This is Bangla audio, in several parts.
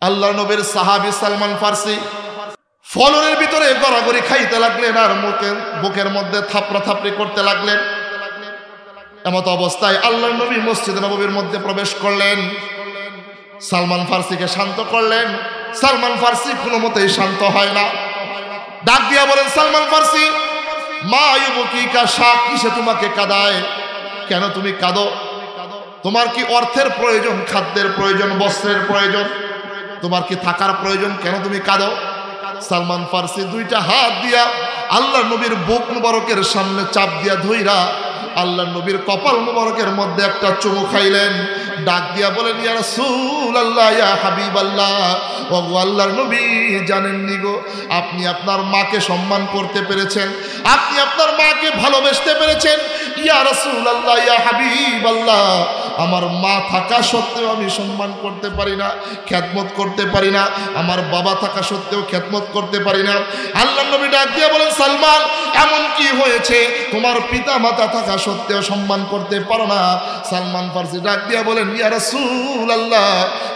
আল্লাহ নবীর সাহাবী সালমান ফার্সি ফলনের ভিতরে গড়াগড়ি খাইতে লাগলেন আর বুকের মধ্যে থাপড়া থাপড়ি করতে লাগলেন। এমত অবস্থায় আল্লাহ নবী মসজিদ নববীর মধ্যে প্রবেশ করলেন, সালমান ফার্সিকে শান্ত করলেন। সালমান ফার্সি কোনো মতেই শান্ত হয় না। ডাক দিয়া বলেন, সালমান ফার্সি, মা ইউবকিকা, শাক কিসে তোমাকে কাঁদায়? কেন তুমি কাঁদো? তোমার কি অর্থের প্রয়োজন, খাদ্যের প্রয়োজন, বস্ত্রের প্রয়োজন? তোমার কি থাকার প্রয়োজন? কেন তুমি কাঁদো? সালমান ফার্সি দুইটা হাত দিয়া আল্লাহ নবীর বুক মুবারকের সামনে চাপ দিয়া ধইরা আল্লাহ নবীর কপাল মুবারকের মধ্যে একটা চুমু খাইলেন। ডাক দিয়া বলেন, ইয়া রাসূলুল্লাহ, ইয়া হাবিবাল্লাহ, ওগো আল্লাহর নবী, জানেননি গো, আপনি আপনার মাকে সম্মান করতে পেরেছেন, আপনি আপনার মাকে ভালোবাসতে পেরেছেন। ইয়া রাসূলুল্লাহ, ইয়া হাবিবাল্লাহ, আমার মা থাকা সত্ত্বেও আমি সম্মান করতে পারি না, খেদমত করতে পারি না। আমার বাবা থাকা সত্ত্বেও খেদমত করতে পারি না। আল্লাহর নবী ডাক দিয়া বলেন, সালমান, এমন কি হয়েছে তোমার পিতা মাতা থাকা সত্ত্বেও সম্মান করতে পারো না? সালমান ফার্সি ডাক দিয়া বলেন, ইয়া রাসূলুল্লাহ,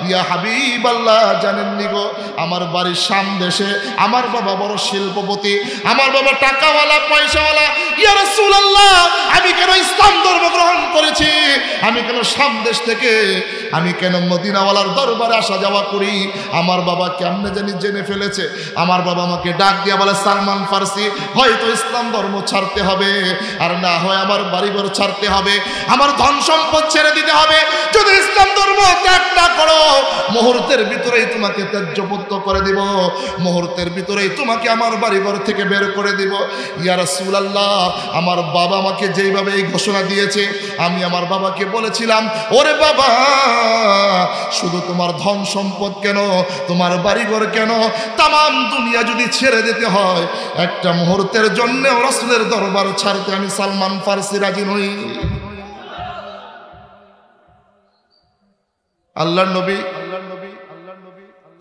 ইয়া হাবিবাল্লাহ, জানেননি গো, আমার বাড়ির শাম দেশে আমার বাবা বড় শিল্পপতি, আমার বাবা টাকাওয়ালা, পয়সাওয়ালা। ইয়া রাসূলুল্লাহ, আমি কেন ইসলাম ধর্ম গ্রহণ করেছি? আমি কেন শাম দেশ থেকে, আমি কেন মদিনাওয়ালার দরবারে আসা যাওয়া করি? আমার বাবা কেমনে জানি জেনে ফেলেছে। আমার বাবা আমাকে ডাক দিয়া বলে, সালমান ফার্সি, হয়তো ইসলাম ধর্ম ছাড়তে হবে, আর না হয় আমার বাড়িঘর ছাড়তে হবে, আমার ধন সম্পদ ছেড়ে দিতে হবে। যদি ইসলাম ধর্ম ত্যাগ না করো, মুহূর্তের ভিতরেই তোমাকে ত্যায্যপুত্র করে দিব, মুহূর্তের ভিতরেই তোমাকে আমার বাড়িঘর থেকে বের করে দিব। ইয়া রাসূলুল্লাহ, আমার বাবা আমাকে যেইভাবে এই ঘোষণা দিয়েছে, আমি আমার বাবাকে বলেছিলাম, ওরে বাবা, শুধু তোমার ধন সম্পদ কেন, তোমার বাড়িঘর কেন, তাম দুনিয়া যদি ছেড়ে দিতে হয়, একটা মুহূর্তের জন্য রাসূলের দরবার ছাড়তে আমি সালমান ফার্সি রাজি নই। আল্লাহর নবী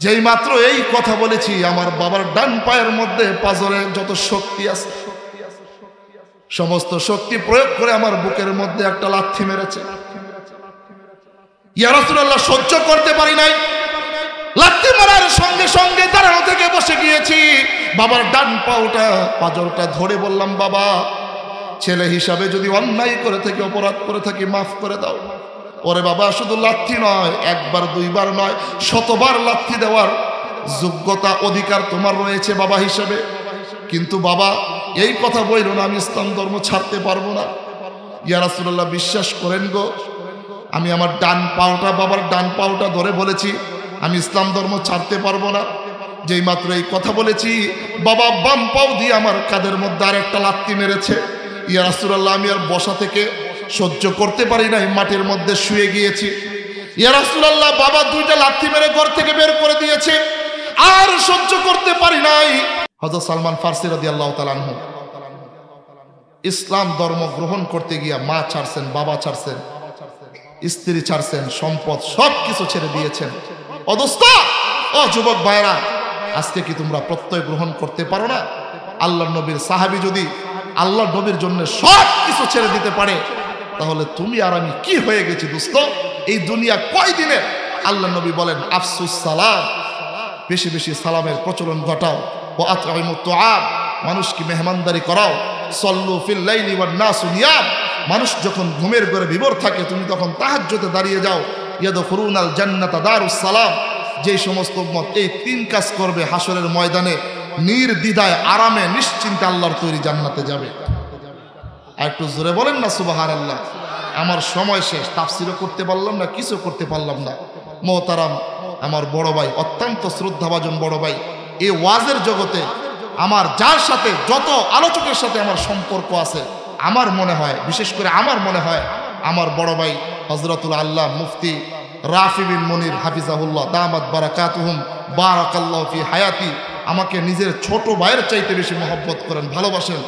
যেই মাত্র এই কথা বলেছি, আমার বাবার ডান পায়ের মধ্যে পাজরে যত শক্তি আছে সমস্ত শক্তি প্রয়োগ করে আমার বুকের মধ্যে একটা লাথি মেরেছে। ইয়া রাসূলুল্লাহ, সহ্য করতে পারি নাই। লাথি মারার সঙ্গে সঙ্গে দাঁড়ানো থেকে বসে গিয়েছি, বাবার ডান পাজরটা ধরে বললাম, বাবা, ছেলে হিসাবে যদি অন্যায় করে থাকি, অপরাধ করে থাকি, মাফ করে দাও। ওরে বাবা, শুধু লাথি নয়, একবার দুইবার নয়, শতবার লাথি দেওয়ার যোগ্যতা, অধিকার তোমার রয়েছে বাবা হিসাবে। কিন্তু বাবা, এই কথা বইল না, আমি ইসলাম ধর্ম ছাড়তে পারবো না। ইয়া রাসূলুল্লাহ, বিশ্বাস করেন গো, আমি আমার ডান পাওটা, বাবার ডান পাওটা ধরে বলেছি, আমি ইসলাম ধর্ম ছাড়তে পারবো না। যেই মাত্র এই কথা বলেছি, বাবা বাম পাও দিয়ে আমার কাঁধের মধ্যে আর একটা লাথি মেরেছে। ইয়া রাসূলুল্লাহ, আমি আর বসা থেকে সহ্য করতে পারি নাই, মাটির মধ্যে শুয়ে গিয়েছি। ইয়া রাসূলুল্লাহ, বাবা দুইটা লাথি মেরে ঘর থেকে বের করে দিয়েছে, আর সহ্য করতে পারি নাই। হযরত সালমান ফার্সি রাদিয়াল্লাহু তাআলা আনহু ইসলাম ধর্ম গ্রহণ করতে গিয়া মা ছাড়ছেন, বাবা ছাড়ছেন, স্ত্রী ছাড়ছেন, সম্পদ সব কিছু ছেড়ে দিয়েছেন। অদস্তা, ও যুবক ভাইরা, আজকে কি তোমরা প্রত্যয় গ্রহণ করতে পারো না? আল্লাহর নবীর সাহাবী যদি আল্লাহর নবীর জন্য সব কিছু ছেড়ে দিতে পারে, তাহলে তুমি আর আমি কি হয়ে গেছি দোস্ত? এই দুনিয়া কয়দিনের? আল্লাহর নবী বলেন, আফসুস সালাম, বেশি বেশি সালামের প্রচলন ঘটাও। ও আতঈমুত তুআম, মানুষকে মেহমানদারি করাও। সল্লু ফিল লাইলি ওয়ান নাসু নিয়াম, মানুষ যখন ঘুমের ঘরে বিভোর থাকে, তুমি তখন তাহাজ্জুদে দাঁড়িয়ে যাও। ইয়াদখুলুনাল জান্নাতা দারুস সালাম, যে সমস্ত উম্মত এই তিন কাজ করবে, হাসরের ময়দানে নির্দ্বিধায় আরামে নিশ্চিন্তে আল্লাহর তৈরি জান্নাতে যাবে। আর একটু জোরে বলেন না সুবহানাল্লাহ। আমার সময় শেষ, তাফসীরও করতে পারলাম না, কিছু করতে পারলাম না। মোহতারাম আমার বড় ভাই, অত্যন্ত শ্রদ্ধাভাজন বড় ভাই, এই ওয়াজের জগতে আমার যার সাথে, যত আলোচকের সাথে আমার সম্পর্ক আছে, আমার মনে হয়, বিশেষ করে আমার মনে হয়, আমার বড় ভাই হযরতুল আল্লাহ মুফতি রাফি বিন মুনির হাফিজাহুল্লাহ দামাত বারাকাতুহুম বারাকাল্লাহু ফি হায়াতি, আমাকে নিজের ছোট ভাইয়ের চাইতে বেশি মহব্বত করেন, ভালোবাসেন।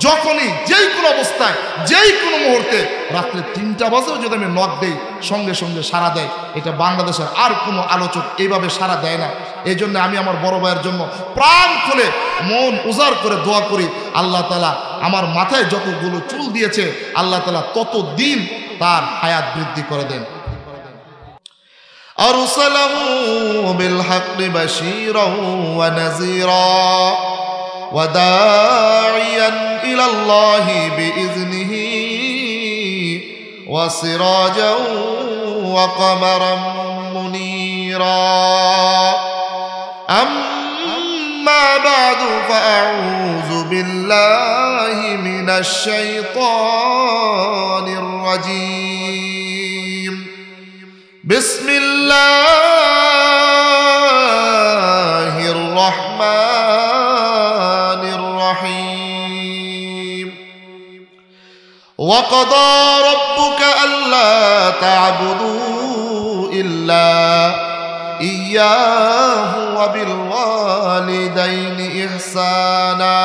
যখনই যেই কোনো অবস্থায়, যেই কোনো মুহূর্তে, রাত্রে 3টা বাজেও যদি আমি নক দেই, সঙ্গে সঙ্গে সাড়া দেয়। এটা বাংলাদেশের আর কোনো আলোচক এইভাবে সাড়া দেয় না। এই জন্য আমি আমার বড় ভাইয়ের জন্য প্রাণ খুলে মন উজাড় করে দোয়া করি, আল্লাহ তাআলা আমার মাথায় যতগুলো চুল দিয়েছে, আল্লাহ তাআলা তত দিন তার হায়াত বৃদ্ধি করে দেন। أرسله بالحق بشيرا ونذيرا وداعيا إلى الله بإذنه وسراجا وقمرا منيرا أما بعد فأعوذ بالله من الشيطان الرجيم بسم الله الرحمن الرحيم وقضى ربك ألا تعبدوا إلا إياه وبالوالدين إحسانا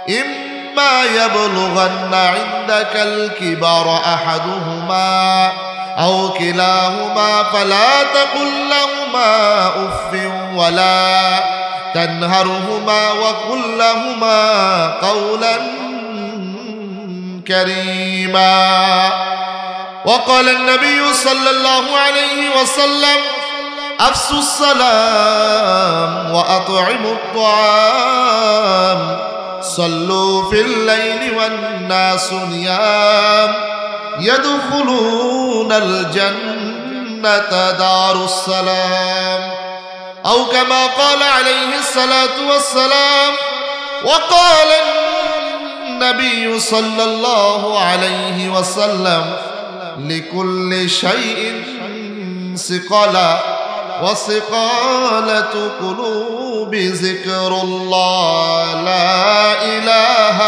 إما يبلغن عندك الكبر أحدهما أو كلاهما فلا تقل لهما أف ولا تنهرهما وقل لهما قولا كريما وقال النبي صلى الله عليه وسلم أفسوا السلام وأطعموا الطعام صلوا في الليل والناس نيام يدخلون الجنة دار السلام أو كما قال عليه الصلاة والسلام وقال النبي صلى الله عليه وسلم لكل شيء صقلا وصقالة قلوب ذكر الله لا إله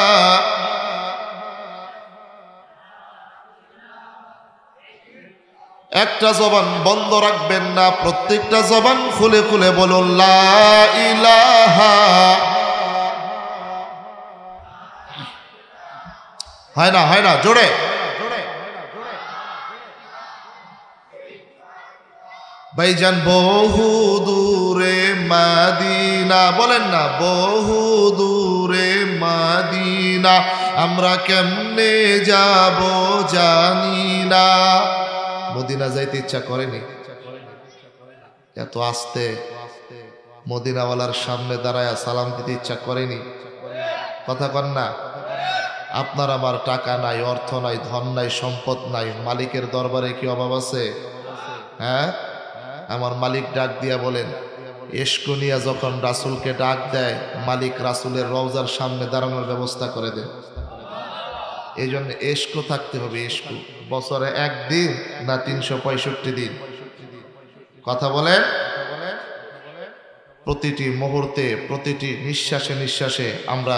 একটা জবান বন্ধ রাখবেন না, প্রত্যেকটা জবান খুলে খুলে বলুন লা ইলাহা। হয় না জোরে। ভাইজান বহু দূরে মদিনা, বলেন না বহু দূরে মদিনা, আমরা কেমনে যাব জানি না। মদিনা যাইতে ইচ্ছা করেনি? এত আস্তে মদিনাওয়ালার সামনে দাঁড়ায় সালাম দিতে ইচ্ছা করেনি? কথা কন না। আপনার আমার টাকা নাই, অর্থ নাই, ধন নাই, সম্পদ নাই, মালিকের দরবারে কি অভাব আছে? হ্যাঁ, আমার মালিক ডাক দিয়া বলেন, এশকুনিয়া যখন রাসূলকে ডাক দেয়, মালিক রাসূলের রওজার সামনে দাঁড়ানোর ব্যবস্থা করে দেয়। এই জন্য এশকু থাকতে হবে। এশকু বছরে একদিন না 365 দিন? কথা বলেন। প্রতিটি মুহূর্তে, প্রতিটি নিঃশ্বাসে নিঃশ্বাসে আমরা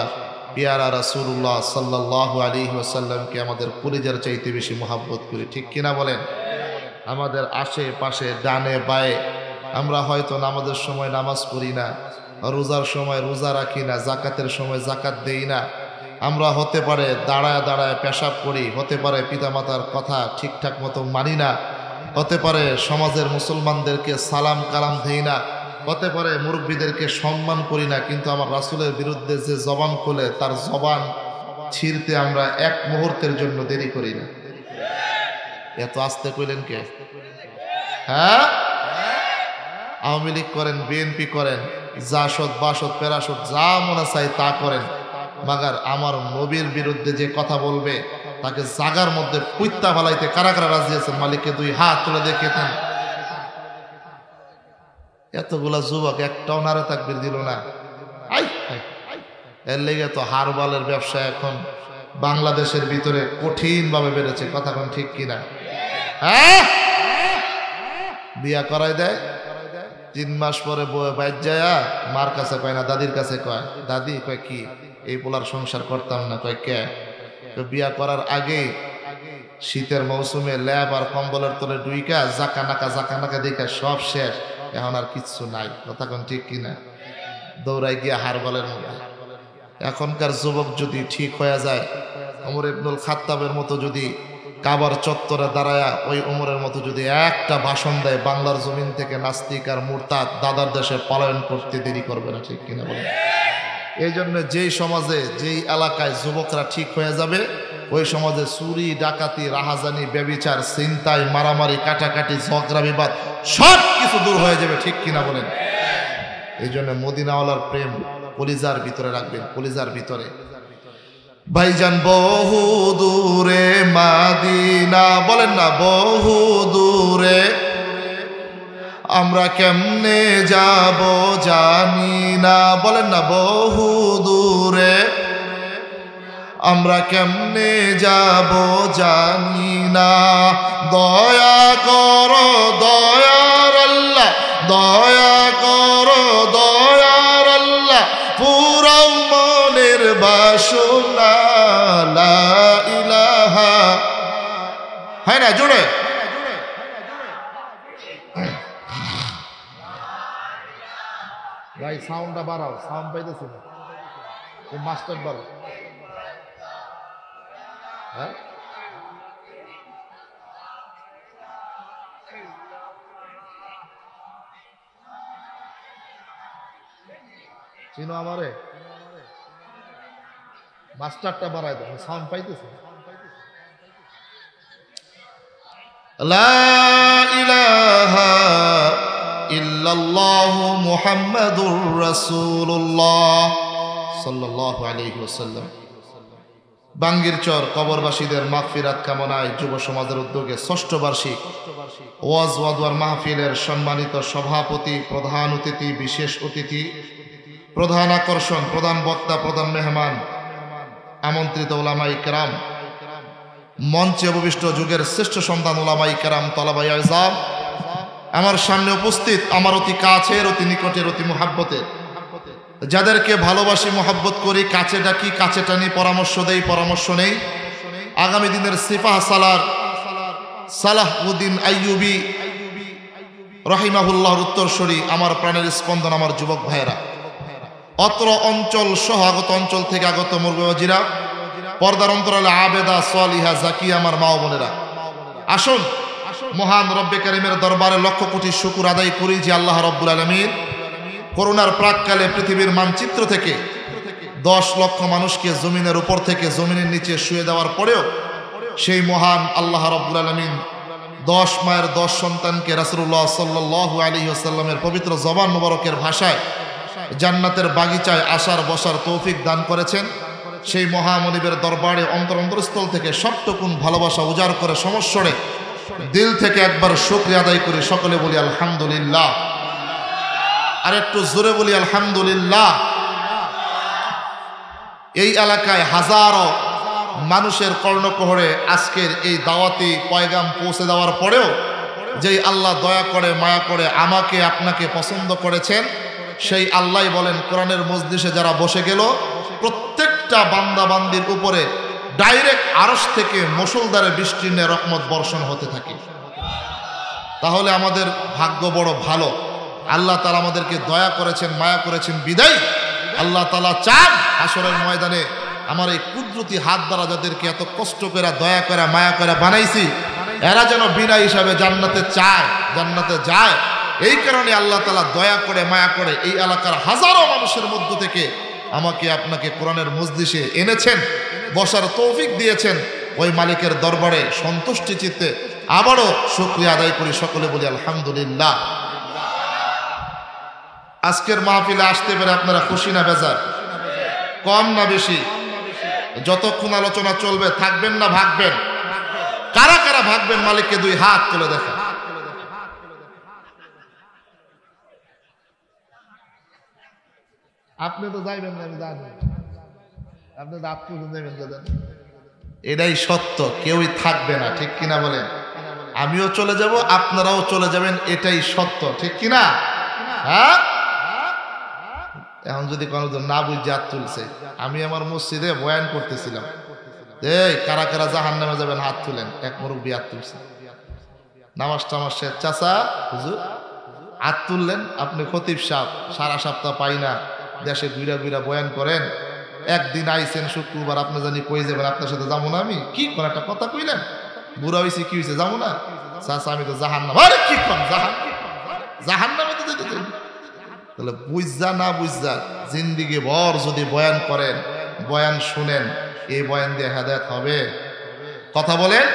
পিয়ারা রাসূলুল্লাহ সাল্লাল্লাহু আলাইহি ওয়াসাল্লামকে আমাদের কলিজার চাইতে বেশি মহব্বত করি, ঠিক কিনা বলেন? আমাদের আশেপাশে ডানে বায়ে আমরা হয়তো নামাজের সময় নামাজ পড়ি না, রোজার সময় রোজা রাখি না, জাকাতের সময় জাকাত দেই না, আমরা হতে পারে দাঁড়ায় দাঁড়ায় পেশাব করি, হতে পারে পিতামাতার কথা ঠিকঠাক মতো মানি না, হতে পারে সমাজের মুসলমানদেরকে সালাম কালাম দেই না, হতে পারে মুরব্বীদেরকে সম্মান করি না, কিন্তু আমার রাসূলের বিরুদ্ধে যে জবান খোলে তার জবান ছিঁড়তে আমরা এক মুহূর্তের জন্য দেরি করি না। এত আস্তে কইলেন কে? হ্যাঁ, আওয়ামী লীগ করেন, বিএনপি করেন, জাসদ বাসদ পেরাসদ যা মনে চাই তা করেন, মাগার আমার নবীর বিরুদ্ধে যে কথা বলবে তাকে জাগার মধ্যে পুইত্তা ফালাইতে কারা কারা রাজি আছেন? মালিককে 2 হাত তুলে দেখেতেন। এতগুলা যুবক একটাও নারে তাকবীর দিল না। এর লেগে তো হারবালের ব্যবসা এখন বাংলাদেশের ভিতরে কঠিন ভাবে বেড়েছে। কথা কোন ঠিক কিনা? হ্যাঁ, বিয়া করাই দেয়, 3 মাস পরে বাইর যায়, মার কাছে কয় না, দাদির কাছে কয়। দাদি কয় কি এই পোলার সংসার করতাম না? কয় কে? বিয়া করার আগে শীতের মৌসুমে ল্যাব আর কম্বলের তলে ডুইকা জাকা নাকা দেখা সব শেষ, এখন আর কিচ্ছু নাই। কথা কোন ঠিক কিনা? দৌড়াই গিয়া হারবালের মধ্যে। এখনকার যুবক যদি ঠিক হয়ে যায়, ওমর ইবনুল খাত্তাবের মতো যদি কাবার চত্বরে দাঁড়ায়া ওই ওমরের মতো যদি একটা ভাষণ দেয়, বাংলার জমিন থেকে নাস্তিক আর মুরতাদ দাদার দেশে পলায়ন করতে দেরি করবে না, ঠিক কিনা বলেন? এই জন্য যেই সমাজে যেই এলাকায় যুবকরা ঠিক হয়ে যাবে, ওই সমাজে চুরি ডাকাতি রাহাজানি ব্যভিচার ছিনতাই মারামারি কাটাকাটি ঝগড়া বিবাদ সব কিছু দূর হয়ে যাবে, ঠিক কিনা বলেন? এই জন্য মদিনাওয়ালার প্রেম কলিজার ভিতরে রাখবেন, কলিজার ভিতরে। ভাইজান বহু দূরে মাদিনা, বলেন না বহু দূরে, আমরা কেমনে যাব জানি না, বলেন না বহু দূরে, আমরা কেমনে যাব জানি না। দয়া করো দয়ার আল্লাহ, দয়া করো দয়ার আল্লাহ, পুরাও মনের বাসনা, লা ইলাহা, হয় না জোরে? ভাই সাউন্ডটা বাড়াও, সাউন্ড পাইতেছি না, মাস্টার বাড়াও। হ্যাঁ চিনো আমারে, মাস্টারটা বাড়াই দাও, সাউন্ড পাইতেছে। লা ইলাহা ইল্লাল্লাহু মুহাম্মাদুর রাসূলুল্লাহ সাল্লাল্লাহু আলাইহি ওয়াসাল্লাম। বাঙ্গিরচর কবরবাসীদের মাগফিরাত কামনায় যুব সমাজের উদ্যোগে ৬ষ্ঠ বার্ষিক ওয়াজ ওয়াদওয়ার মাহফিলের সম্মানিত সভাপতি, প্রধান অতিথি, বিশেষ অতিথি, প্রধান আকর্ষণ, প্রধান বক্তা, প্রধান মেহমান, আমন্ত্রিত উলামায়ে কেরাম, মঞ্চে উপবিষ্ট যুগের শ্রেষ্ঠ সন্তান উলামায়ে কেরাম, তলাবায়ে আযম, আমার সামনে উপস্থিত আমার অতি কাছের, অতি নিকটের, অতি মুহাব্বতের, যাদেরকে ভালোবাসি, মোহাব্বত করি, কাছে ডাকি, কাছে টানি, পরামর্শ দেই, পরামর্শ নেই, আগামী দিনের সিফাহ সালার সালাহউদ্দিন আইয়ুবী রহিমাহুল্লাহর উত্তরসূরি, আমার প্রাণের স্পন্দন, আমার যুবক ভাইয়েরা, অত্র অঞ্চল সহ আগত অঞ্চল থেকে আগত মুরব্বিবাজিরা, পর্দার অন্তরালে আবেদা সালিহা জাকিয়া, আমার মা ও বোনেরা, আসুন মহান রব্বে কারীমের দরবারে লক্ষ কোটি শুকর আদায় করি যে আল্লাহ রব্বুল আলামিন করোনার প্রাককালে পৃথিবীর মানচিত্র থেকে 10 লক্ষ মানুষকে জমিনের উপর থেকে জমিনের নিচে শুয়ে দেওয়ার পরেও সেই মহান আল্লাহ রব্বুল আলামিন 10 মায়ের 10 সন্তানকে রাসূলুল্লাহ সাল্লাল্লাহু আলাইহি ওয়াসাল্লামের পবিত্র জবান মুবারকের ভাষায় জান্নাতের বাগিচায় আসার বসার তৌফিক দান করেছেন। সেই মহামনিবের দরবারে অন্তরস্থল থেকে সবটুকুন ভালোবাসা উজাড় করে সমস্বরে দিল থেকে একবার শুকরিয়া আদায় করি, সকলে বলি আলহামদুলিল্লাহ। আর একটু জোরে বলি আলহামদুলিল্লাহ। এই এলাকায় হাজারো মানুষের কর্ণকোহরে আজকের এই দাওয়াতি পয়গাম পৌঁছে দেওয়ার পরেও যেই আল্লাহ দয়া করে মায়া করে আমাকে আপনাকে পছন্দ করেছেন, সেই আল্লাহ বলেন কোরআনের মজলিসে যারা বসে গেল প্রত্যেকটা বান্দা বান্দির উপরে ডাইরেক্ট আরশ থেকে মুষলধারে বৃষ্টির ন্যায় রহমত বর্ষণ হতে থাকে। তাহলে আমাদের ভাগ্য বড় ভালো। আল্লাহ তাআলা আমাদেরকে দয়া করেছেন, মায়া করেছেন বিদায় আল্লাহ তাআলা চান হাসরের ময়দানে আমার এই কুদরতি হাত দ্বারা যাদেরকে এত কষ্ট করে দয়া করে মায়া করে বানাইছি, এরা যেন বিনা হিসাবে জান্নাতে চায়, জান্নাতে যায়। এই কারণে আল্লাহ তাআলা দয়া করে মায়া করে এই এলাকার হাজারো মানুষের মধ্য থেকে আমাকে আপনাকে কোরআনের মজলিসে এনেছেন, বসার তৌফিক দিয়েছেন। ওই মালিকের দরবারে সন্তুষ্টি চিত্তে আবারও শুকরিয়া আদায় করি, সকলে বলি আলহামদুলিল্লাহ। আজকের মাহফিলে আসতে পেরে আপনারা খুশি না বেজার? কম না বেশি? যতক্ষণ আলোচনা চলবে থাকবেন না ভাগবেন? কারা কারা ভাগবেন মালিককে 2 হাত তুলে দেখা। আপনি তো যাইবেন না, আমি জানি আপনি দাঁত তুলে যাবেন, এটাই সত্য, কেউই থাকবে না, ঠিক কিনা বলেন? আমিও চলে যাব, আপনারাও চলে যাবেন, এটাই সত্য, ঠিক কিনা? হ্যাঁ, এখন যদি কোনো না বুঝে হাত তুলছে, আমি আমার মসজিদে বয়ান করতেছিলাম, এই কারা কারা জাহান্নামে যাবেন হাত তুলেন। এক মুরব্বী হাত তুলছে, নামাজ টামাজ শেষ, চাচা হুজুর হাত তুললেন। আপনি খতিব সাহেব, সারা সপ্তাহ পাই না, দেশে ঘুরা ঘুরা বয়ান করেন, একদিন আইছেন শুক্রবার, আপনি জানি কই যাবেন, আপনার সাথে যাবো না আমি? কি কোন একটা কথা কইলেন, বুড়া হয়েছি, কি হয়েছে, যাবো না? চাচা আমি তো জাহান্নাম। আরে কি কম, জাহান্নামে তো যেতে চাই। তাহলে বুঝা না বুঝা জিন্দিগি ভর যদি বয়ান করেন, বয়ান শুনেন, এই বয়ান দিয়ে হেদায়েত হবে? কথা বলেন।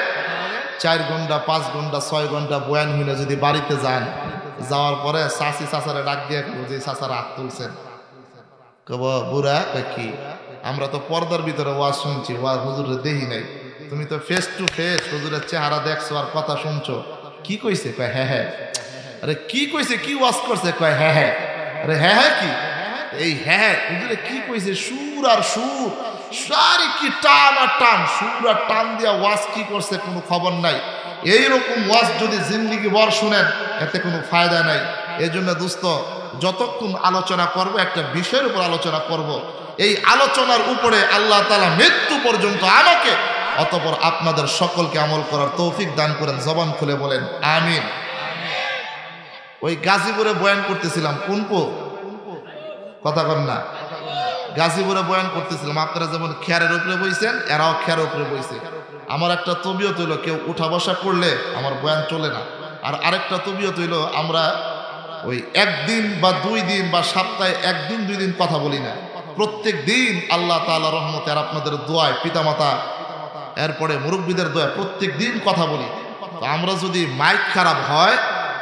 4 ঘন্টা 5 ঘন্টা 6 ঘন্টা বয়ান হইলে যদি বাড়িতে যান, যাওয়ার পরে চাচি চাচারে ডাক দিয়ে যে চাচার হাত তুলছেন, কব বুড়া কি আমরা তো পর্দার ভিতরে ওয়াজ শুনছি, ওয়াজ হুজুরে দেখি নাই, তুমি তো ফেস টু ফেস হুজুরের চেহারা দেখছো আর কথা শুনছো, কি কইছে? কয় হ্যাঁ হ্যাঁ। আরে কি কইছে, কি ওয়াজ করছে? কয় হ্যাঁ হ্যাঁ। আরে হ্যাঁ হ্যাঁ কি? এই হ্যাঁ হুজুরে কি কইছে? সুর আর সুর, সারি কি টান আর টান, সুর আর টান দিয়া ওয়াজ কি করছে কোনো খবর নাই। এইরকম ওয়াজ যদি জিন্দিগি ভর শুনেন এতে কোনো ফায়দা নাই। এই জন্য দোস্ত, যতক্ষণ আলোচনা করব একটা বিষয়ের উপর আলোচনা করব, এই আলোচনার উপরে আল্লাহ তাআলা মৃত্যু পর্যন্ত আমাকে অতঃপর আপনাদের সকলকে আমল করার তৌফিক দান করেন। জবান খুলে বলেন আমিন। ওই গাজীপুরে বয়ান করতেছিলাম, কোনপো কথা কন না, গাজীপুরে বয়ান করতেছিলাম। আপনারা যেমন খেয়ারের উপরে বইছেন, এরাও খেয়ারের উপরে বইছে। আমার একটা তবিয়ত হইল, কেউ উঠা বসা করলে আমার বয়ান চলে না। আর আরেকটা তবিয়ত হইল, আমরা ওই 1 দিন বা 2 দিন বা সপ্তাহে 1 দিন 2 দিন কথা বলি না। প্রত্যেক দিন আল্লাহ তাআলা রহমতে আর আপনাদের দোয়ায়, পিতামাতা এরপরে মুরব্বীদের দোয়ায় প্রত্যেক দিন কথা বলি। তো আমরা যদি মাইক খারাপ হয়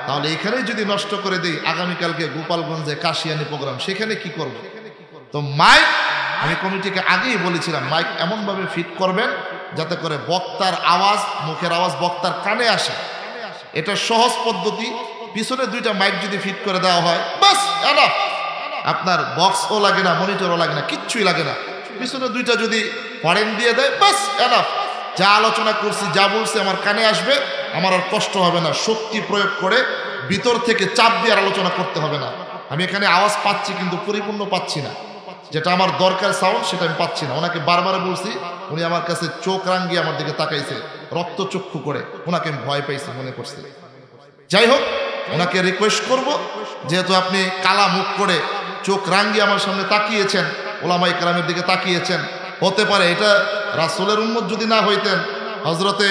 তাহলে এখানেই যদি নষ্ট করে দিই, আগামীকালকে গোপালগঞ্জে কাশিয়ানি প্রোগ্রাম, সেখানে কি করব? তো মাইক আমি কমিটিকে আগেই বলেছিলাম, মাইক এমনভাবে ফিট করবেন যাতে করে বক্তার আওয়াজ, মুখের আওয়াজ বক্তার কানে আসে। এটা সহজ পদ্ধতি। পিছনে 2টা মাইক যদি ফিট করে দেওয়া হয়, বাস এনাফ। আপনার বক্সও লাগে না, মনিটরও লাগে না, কিচ্ছুই লাগে না। পিছনে 2টা যদি হরেন দিয়ে দেয়, বাস এনাফ। যা আলোচনা করছি, যা বলছি আমার কানে আসবে, আমার আর কষ্ট হবে না। শক্তি প্রয়োগ করে ভিতর থেকে চাপ দিয়ে আলোচনা করতে হবে না। আমি এখানে আওয়াজ পাচ্ছি কিন্তু পরিপূর্ণ পাচ্ছি না, যেটা আমার দরকার সাউন্ড সেটা আমি পাচ্ছি না। ওনাকে বারবার বলছি, উনি আমার কাছে চোখ রাঙ্গিয়ে আমার দিকে তাকাইছে, রক্ত চক্ষু করে, ওনাকে আমি ভয় পাইছি মনে করছে। যাই হোক, ওনাকে রিকোয়েস্ট করব, যেহেতু আপনি কালা মুখ করে চোখ রাঙ্গিয়ে আমার সামনে তাকিয়েছেন, ওলামায়ে কেরামের দিকে তাকিয়েছেন, হতে পারে এটা রাসূলের উম্মত যদি না হইতেন, হযরতে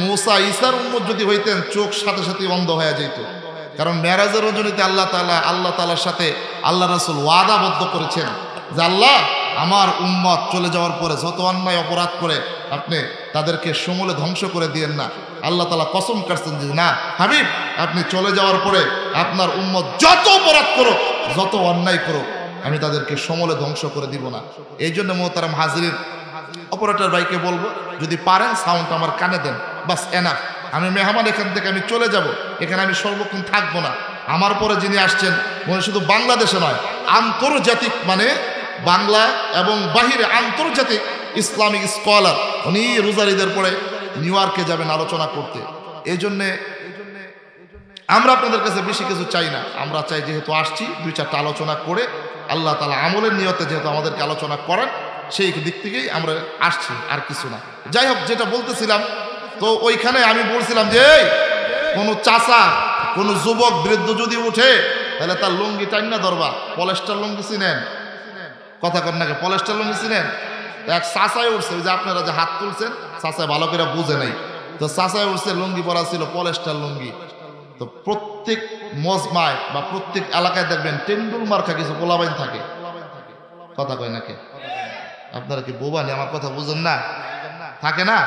মূসা ঈসার উম্মত যদি হইতেন, চোখ সাথে সাথে অন্ধ হয়ে যেত। কারণ মেরাজের রজনীতে আল্লাহ তাআলার সাথে আল্লাহ রাসূল ওয়াদাবদ্ধ করেছেন যে আল্লাহ আমার উম্মত চলে যাওয়ার পরে যত অন্যায় অপরাধ করে আপনি তাদেরকে সমূলে ধ্বংস করে দিয়েন না। আল্লাহ তাআলা কসম কাটছেন যে না হাবিব, আপনি চলে যাওয়ার পরে আপনার উম্মত যত অপরাধ করো, যত অন্যায় করো, আমি তাদেরকে সমূলে ধ্বংস করে দিব না। এই জন্য মোহতারাম হাজিরিন, অপারেটর ভাইকে বলবো যদি পারেন সাউন্ড আমার কানে দেন, বাস এনাফ। আমি মেহমান, এখান থেকে আমি চলে যাব, এখানে আমি সর্বক্ষণ থাকবো না। আমার পরে যিনি আসছেন, উনি শুধু বাংলাদেশে নয়, আন্তর্জাতিক, মানে বাংলা এবং বাহিরে আন্তর্জাতিক ইসলামিক স্কলার। উনি রোজারিদের পরে নিউ ইয়র্কে যাবেন আলোচনা করতে। এই জন্যে আমরা আপনাদের কাছে বেশি কিছু চাই না। আমরা চাই যেহেতু আসছি 2-4টা আলোচনা করে আল্লাহ তাআলা আমলের নিয়তে যেহেতু আমাদেরকে আলোচনা করেন, সেই দিক থেকেই আমরা আসছি, আর কিছু না। যাই হোক, যেটা বলতেছিলাম, তো ওইখানে আমি বলছিলাম যে কোনো চাচা, কোনো যুবক বৃদ্ধ যদি উঠে তাহলে তার লুঙ্গি টাইনা ধরবা। পলেস্টার লুঙ্গি চিনেন? কথা কর নাকি? পলেস্টার লুঙ্গি চিনেন? এক চাচাই উঠছে, ওই যে আপনারা যে হাত তুলছেন, চাচাই ভালো করে বুঝে নাই, তো চাচাই উঠছে, লুঙ্গি পরা ছিল পলেস্টার লুঙ্গি। তো প্রত্যেক মজমায় বা প্রত্যেক এলাকায় দেখবেন টেন্ডুল মার্কা কিছু পোলাবাইন থাকে। কথা কয় নাকি? আপনারা কি বোবানি? আমার কথা বুঝেন না? থাকে না?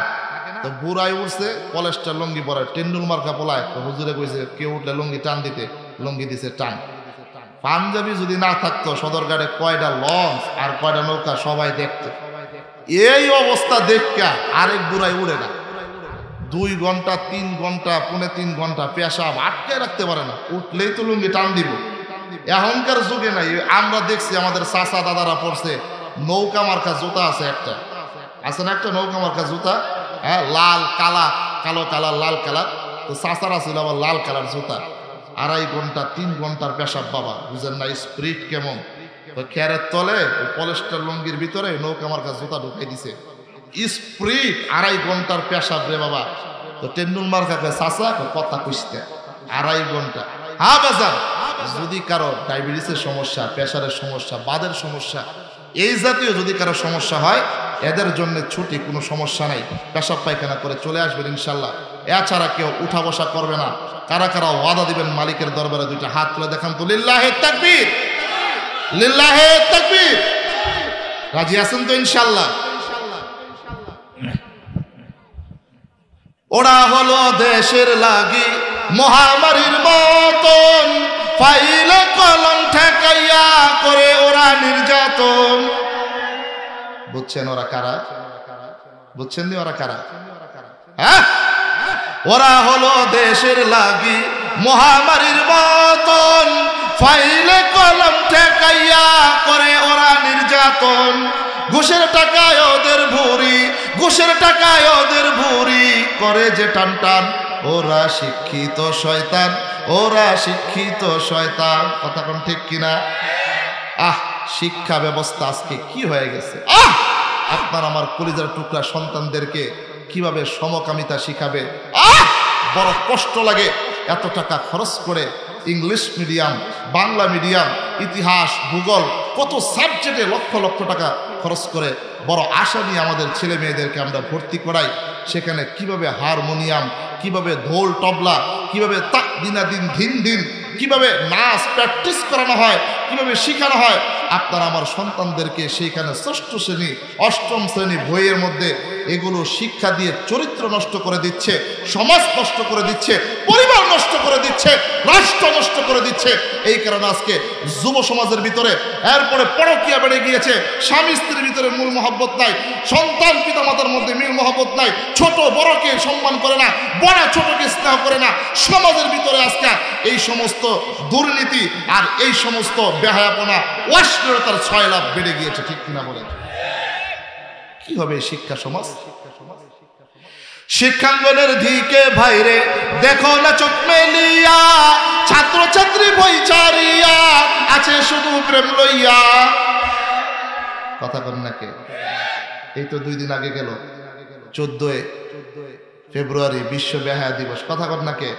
তো বুড়াই উঠছে, পলেস্টার লুঙ্গি পরে, টেন্ডুল মার্কা পোলায়। তো হুজুরে কইছে কেউ উঠলে লুঙ্গি টান দিতে, লুঙ্গি দিছে টান। পাঞ্জাবি যদি না থাকতো, সদরঘাটে কয়টা লঞ্চ আর কয়টা নৌকা সবাই দেখতো। এই অবস্থা দেখা আরেক বুড়াই উড়ে না। 2 ঘন্টা 3 ঘন্টা 3.5 ঘন্টা পেশাব আটকে রাখতে পারে না, উঠলেই তো লুঙ্গি টান দিব। এখনকার যুগে নাই। আমরা দেখছি আমাদের চাচা দাদারা পড়ছে নৌকা মার্কা জুতা আছে, একটা আছে না, একটা নৌকা মার্কা জুতা, হ্যাঁ, লাল কালা, কালো কালার, লাল কালার। তো চাচারা ছিল আবার লাল কালার জুতা। 2.5 ঘন্টা 3 ঘন্টার পেশাব, বাবা বুঝেন না স্পিরিট কেমন। খেয়ারের তলে ওই পলেস্টার লুঙ্গির ভিতরে নৌকা মার্কা জুতা ঢুকাই দিছে, স্পিরিট 2.5 ঘন্টার পেশাব রে বাবা। তো টেন্ডুল মার্কা চাচা কথা কইতে 2.5 ঘন্টা। হ্যাঁ বাজার, যদি কারো ডায়াবেটিসের সমস্যা, প্রেশারের সমস্যা, বাদের সমস্যা, এই জাতীয় যদি কারো সমস্যা হয়, এদের জন্য ছুটি, কোনো সমস্যা নাই, পেশাব পায়খানা করে চলে আসবেন ইনশাল্লাহ। এছাড়া কেউ উঠা বসা করবে না। কারা কারা ওয়াদা দিবেন মালিকের দরবারে? 2টা হাত তুলে দেখান তো। লিল্লাহে তাকবীর, লিল্লাহে তাকবীর। রাজি আছেন তো ইনশাল্লাহ? ওরা হলো দেশের লাগি মহামারীর মতন, ফাইলে কলম ঠেকাইয়া করে ওরা নির্যাতন। বুঝছেন ওরা কারা? বুঝছেন নি ওরা কারা? হ্যাঁ, ওরা হলো দেশের লাগি মহামারীর মতন, ফাইলে কলম ঠেকাইয়া করে ওরা নির্যাতন। ঘুষের টাকায় ওদের ভুরি, ঘুষের টাকায় ওদের ভুরি করে যে টান টান। ওরা শিক্ষিত শয়তান, ওরা শিক্ষিত শয়তান। কথা কোন ঠিক কিনা? শিক্ষা ব্যবস্থা আজকে কি হয়ে গেছে! আপনার আমার কলিজার টুকরা সন্তানদেরকে কিভাবে সমকামিতা শিখাবে! বড় কষ্ট লাগে। এত টাকা খরচ করে ইংলিশ মিডিয়াম, বাংলা মিডিয়াম, ইতিহাস, ভূগোল, কত সাবজেক্টে লক্ষ লক্ষ টাকা খরচ করে বড় আশা নিয়ে আমাদের ছেলে মেয়েদেরকে আমরা ভর্তি করাই। সেখানে কিভাবে হারমোনিয়াম, কিভাবে ঢোল তবলা, কিভাবে দিনাদিন দিন দিন কিভাবে নাচ প্র্যাকটিস করানো হয়, কিভাবে শেখানো হয়। আপনারা আমার সন্তানদেরকে সেইখানে ষষ্ঠ শ্রেণী, অষ্টম শ্রেণী বইয়ের মধ্যে এগুলো শিক্ষা দিয়ে চরিত্র নষ্ট করে দিচ্ছে, সমাজ নষ্ট করে দিচ্ছে, পরিবার নষ্ট করে দিচ্ছে, রাষ্ট্র নষ্ট করে দিচ্ছে। এই কারণে আজকে যুব সমাজের ভিতরে এরপরে পরকীয়া বেড়ে গিয়েছে। স্বামী স্ত্রীর ভিতরে মূল মহব্বত নাই, সন্তান পিতামাতার মধ্যে মিল মহব্বত নাই, ছোট বড়কে সম্মান করে না, বড় ছোটকে স্নেহ করে না। সমাজের ভিতরে আজকে এই সমস্ত দুর্নীতি আর এই সমস্ত বেহায়াপনা, অশ্লীলতার ছয়লাভ বেড়ে গিয়েছে। ঠিক কিনা বলেন? কি হবে শিক্ষা সমাজ? শিক্ষাঙ্গনের দিকে ভাইরে দেখো না চোখ মেলিয়া, ছাত্র ছাত্রী বই চারিয়া আছে শুধু প্রেম লইয়া। কথা কন না কে? এই তো 2 দিন আগে গেল 14 ফেব্রুয়ারি বিশ্ব বেহায়া দিবস। কথা কন না কে?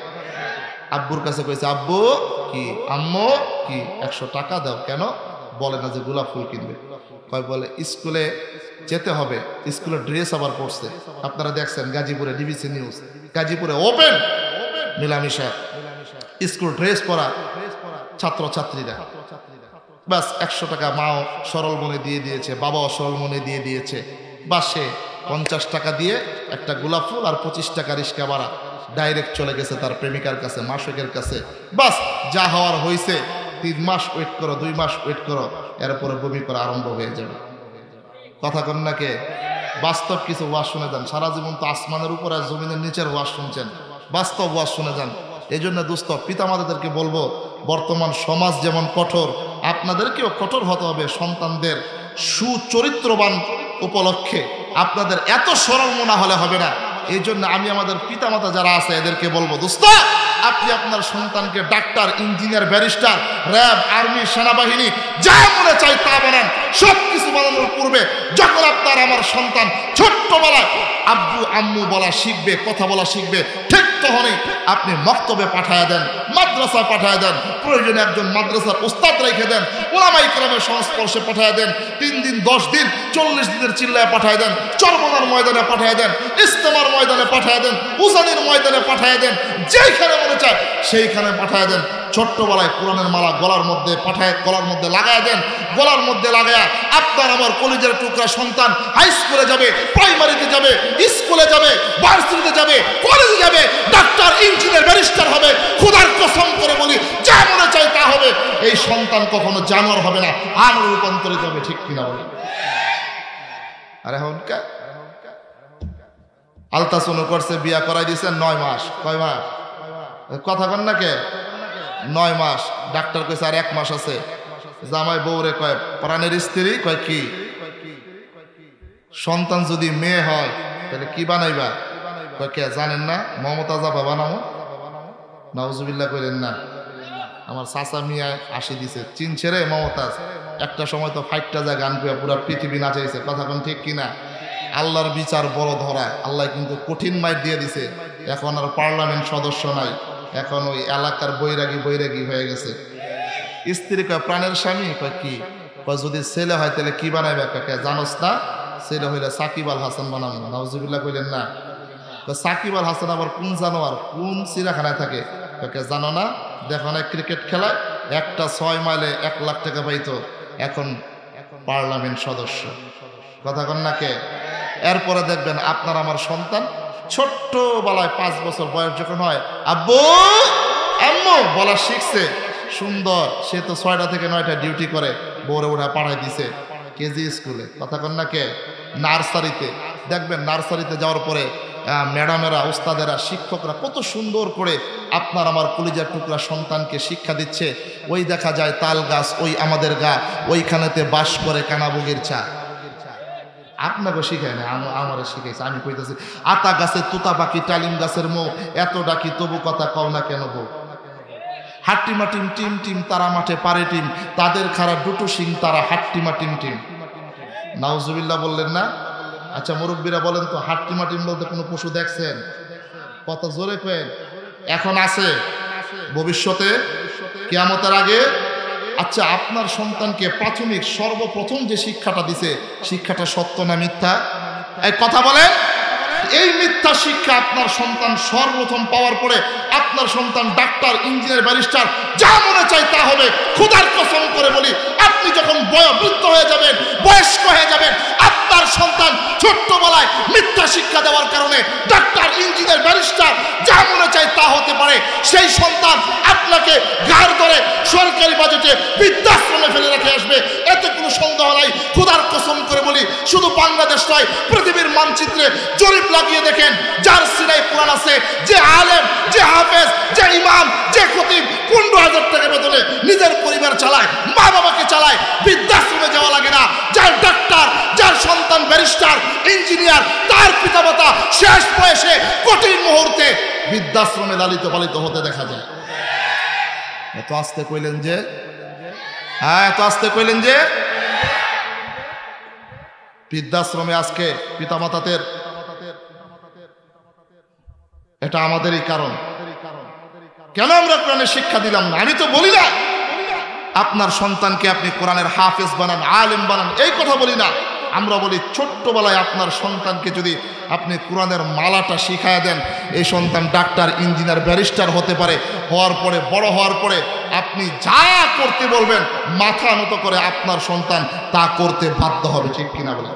আব্বুর কাছে কইছে, আব্বু কি, আম্মু কি, 100 টাকা দাও। কেন? বলে না যে গোলাপ ফুল কিনবে। কয় বলে স্কুলে যেতে হবে, স্কুলের ড্রেস আবার পড়ছে। আপনারা দেখছেন গাজীপুরে ডিবিসি নিউজ, গাজীপুরে ওপেন মিলামিশা স্কুল ড্রেস পরা ছাত্র ছাত্রীরা। বাস 100 টাকা মাও সরল মনে দিয়ে দিয়েছে, বাবাও সরল মনে দিয়ে দিয়েছে। বাসে 50 টাকা দিয়ে একটা গোলাপ ফুল আর 25 টাকা রিক্সা ভাড়া, ডাইরেক্ট চলে গেছে তার প্রেমিকার কাছে, মাসুকের কাছে। বাস যা হওয়ার হয়েছে, 3 মাস ওয়েট করো, 2 মাস ওয়েট করো, এরপরে বমি করা আরম্ভ হয়ে যাবে। কথা কন না কে? বাস্তব কিছু ওয়াজ শুনে যান। সারা জীবন তো আসমানের উপর আর জমিনের নিচের ওয়াজ শুনছেন, বাস্তব ওয়াজ শুনে যান। এই জন্য দোস্ত, পিতামাতাদেরকে বলবো, বর্তমান সমাজ যেমন কঠোর, আপনাদেরকেও কঠোর হতে হবে সন্তানদের সুচরিত্রবান উপলক্ষে। আপনাদের এত সরল মনে হলে হবে না। এই জন্য আমি আমাদের পিতামাতা যারা আছে এদেরকে বলবো, দোস্ত আপনি আপনার সন্তানকে doctor, engineer, barrister, RAB, army, সেনাবাহিনী যা মনে চাই তা বানান। সব কিছু বানানোর পূর্বে যখন আপনার আমার সন্তান ছোট্টবেলায় আব্বু আম্মু বলা শিখবে, কথা বলা শিখবে, ঠিক তখনই আপনি মক্তবে পাঠায় দেন, মাদ্রাসায় পাঠায় দেন, প্রয়োজনে একজন মাদ্রাসার উস্তাদ রেখে দেন, ওলামায়ে কেরামের সংস্পর্শে পাঠায় দেন, 3 দিন 10 দিন 40 দিনের চিল্লায় পাঠায় দেন, চরমনার ময়দানে পাঠায় দেন, ইস্তেমার ময়দানে পাঠায় দেন, উজানির ময়দানে পাঠায় দেন, যেইখানে মনে চায় সেইখানে পাঠায় দেন। ছোট্টবেলায় কোরআনের মালা গলার মধ্যে পাঠায়, গলার মধ্যে লাগায় দেন। গলার মধ্যে লাগায়া আপনার আমার কলিজার টুকরা সন্তান হাই স্কুলে যাবে, প্রাইমারিতে যাবে, স্কুলে যাবে, ভার্সিটিতে যাবে, কলেজে যাবে, ডাক্তার, ইঞ্জিনিয়ার, ব্যারিস্টার হবে। খোদার কসম করে বলি, যা মনে চায় তা হবে। এই সন্তান কখনো জানোয়ার হবে না, আনর রূপান্তরিত হবে। ঠিক কিনা বলে? আর এখন আলতাসনু করছে, বিয়া করাই দিয়েছেন 9 মাস। কয় মাস? কথা কন না কে? 9 মাস। ডাক্তার কইছে আর 1 মাস আছে। জামাই বউরে কয়, প্রাণের স্ত্রী কয় কি, সন্তান যদি মেয়ে হয় তাহলে কি বানাইবা? কয় কে জানেন না? মমতাজা বাবা নামো। নাউজুবিল্লাহ কইলেন না। আমার চাচা মিয়া 80 দিছে, চিনছে রে মমতাজ। একটা সময় তো 5টা যা গান করে পুরা পৃথিবী নাচাইছে। কথা কোন ঠিক কিনা? আল্লাহর বিচার বড় ধরা। আল্লাহ কিন্তু কঠিন মাইর দিয়ে দিছে। এখন আর পার্লামেন্ট সদস্য নাই, এখন ওই এলাকার বৈরাগী হয়ে গেছে। স্ত্রী কয় প্রাণের স্বামী। কয় কি? কয় যদি ছেলে হয় তাহলে কি বানাইবে? কাকে জানোস না? ছেলে হইলে সাকিব আল হাসান বানাবো। নাউজুবিল্লাহ কইলেন না। সাকিব আল হাসান আবার কোন জানোয়ার, কোন চিড়াখানায় থাকে? কাকে জানো না? দেখো না ক্রিকেট খেলায় একটা 6 মাইলে 1 লাখ টাকা পাইতো, এখন পার্লামেন্ট সদস্য। কথা কন না কে? এরপরে দেখবেন আপনার আমার সন্তান ছোট্টবেলায় 5 বছর বয়স যখন হয়, আব্বু আম্মু বলা শিখছে, সুন্দর। সে তো 6টা থেকে 9টা ডিউটি করে, বউরে ওরা পাঠাই দিছে কেজি স্কুলে, কথা কন না কে, নার্সারিতে। দেখবেন নার্সারিতে যাওয়ার পরে ম্যাডামেরা, উস্তাদেরা, শিক্ষকরা কত সুন্দর করে আপনার আমার কলিজার টুকরা সন্তানকে শিক্ষা দিচ্ছে। ওই দেখা যায় তাল গাছ, ওই আমাদের গা, ওইখানেতে বাস করে কানাবুগির চা। আপনাকে শিখায় না, আমারে শিখাইছে। আমি কইতেছি আতা গাছের তুতা পাখি, টালিম গাছের মৌ, এত ডাকি তবু কথা কও না কেন বউ। হাট্টিমা টিম টিম টিম, তারা মাঠে পারে টিম, তাদের খারাপ দুটো সিং তারা হাট্টিমা টিম টিম। নাউজুবিল্লাহ বললেন না? আচ্ছা মুরব্বীরা বলেন তো, হাট্টিমা টিম বলতে কোনো পশু দেখছেন? কত জোরে কয়েন। এখন আছে, ভবিষ্যতে কিয়ামতের আগে। আচ্ছা আপনার সন্তানকে প্রাথমিক সর্বপ্রথম যে শিক্ষাটা দিছে, শিক্ষাটা সত্য না মিথ্যা? এই কথা বলেন। এই মিথ্যা শিক্ষা আপনার সন্তান সর্বপ্রথম পাওয়ার পরে আপনার সন্তান ডাক্তার, ইঞ্জিনিয়ার, ব্যারিস্টার যা মনে চাই তা হবে। খোদার কসম করে বলি, আপনি যখন বয়োবৃদ্ধ হয়ে যাবেন, বয়স্ক হয়ে যাবেন, আপনার সন্তান ছোট্টবেলায় মিথ্যা শিক্ষা দেওয়ার কারণে ডাক্তার, ইঞ্জিনিয়ার, ব্যারিস্টার যা মনে চাই তা হতে পারে। সেই সন্তান আপনাকে ঘাড় ধরে সরকারি বাজেটে বৃদ্ধাশ্রমে ফেলে রেখে আসবে, এতে কোনো সন্দেহ নাই। খোদার কসম করে বলি, শুধু বাংলাদেশ নয়, পৃথিবীর মানচিত্রে জরিপ লাগিয়ে দেখেন, যার সিনায় কোরআন আছে, যে আলেম, যে হাফেজ, যে ইমাম, যে খতিব 15,000 টাকা বেতনে নিজের পরিবার চালায়, মা বাবাকে চালায়, বৃদ্ধাশ্রমে যাওয়া লাগে না। যার ডাক্তার, যার সন্তান ব্যারিস্টার, ইঞ্জিনিয়ার, তার পিতামাতা শেষ বয়সে কঠিন মুহূর্তে বৃদ্ধাশ্রমে লালিত পালিত হতে দেখা যায়। এত আস্তে কইলেন যে, হ্যাঁ এত আস্তে কইলেন যে। বৃদ্ধাশ্রমে আজকে পিতামাতাদের, এটা আমাদেরই কারণ। কেন আমরা কোরআনের শিক্ষা দিলাম না? আমি তো বলি না আপনার সন্তানকে আপনি কোরআনের হাফেজ বানান, আলেম বানান, এই কথা বলি না। আমরা বলি ছোট্টবেলায় আপনার সন্তানকে যদি আপনি কোরআনের মালাটা শিখায় দেন, এই সন্তান ডাক্তার, ইঞ্জিনিয়ার, ব্যারিস্টার হতে পারে। হওয়ার পরে, বড় হওয়ার পরে আপনি যা করতে বলবেন মাথা নত করে আপনার সন্তান তা করতে বাধ্য হবে, ঠিক কিনা বলেন?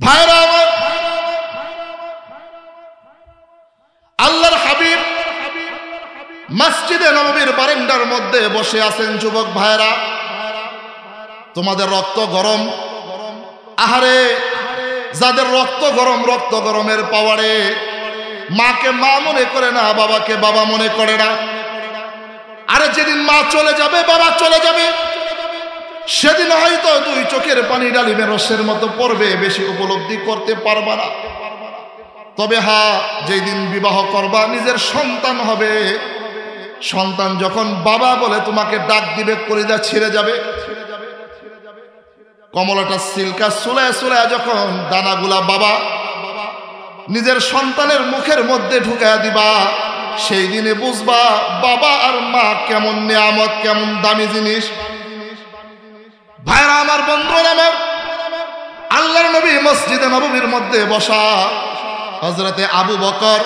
ভাইরা আমার, আল্লাহর হাবিব মসজিদে নববীর বারান্দার মধ্যে বসে আছেন। যুবক ভাইরা, তোমাদের রক্ত গরম। আহারে, যাদের রক্ত গরম, রক্ত গরমের পাওয়ারে মাকে মা মনে করে না, বাবাকে বাবা মনে করে না। আরে যেদিন মা চলে যাবে, বাবা চলে যাবে, সেদিন হয়তো 2 চোখের পানি ডালিমের রসের মতো পড়বে, বেশি উপলব্ধি করতে পারবা না। তবে হ্যাঁ, যেই দিন বিবাহ করবা, নিজের সন্তান হবে, সন্তান যখন বাবা বলে তোমাকে ডাক দিবে, কলিজা ছিঁড়ে যাবে। কমলাটা সিল্কা সুলায় সুলায় যখন দানাগুলা বাবা নিজের সন্তানের মুখের মধ্যে ঢুকায়া দিবা, সেই দিনে বুঝবা বাবা আর মা কেমন নিয়ামত, কেমন দামি জিনিস। ভাইরা আমার, বন্ধুরা আমার, আল্লাহর নবী মসজিদে নববীর মধ্যে বসা। হযরতে আবু বকর,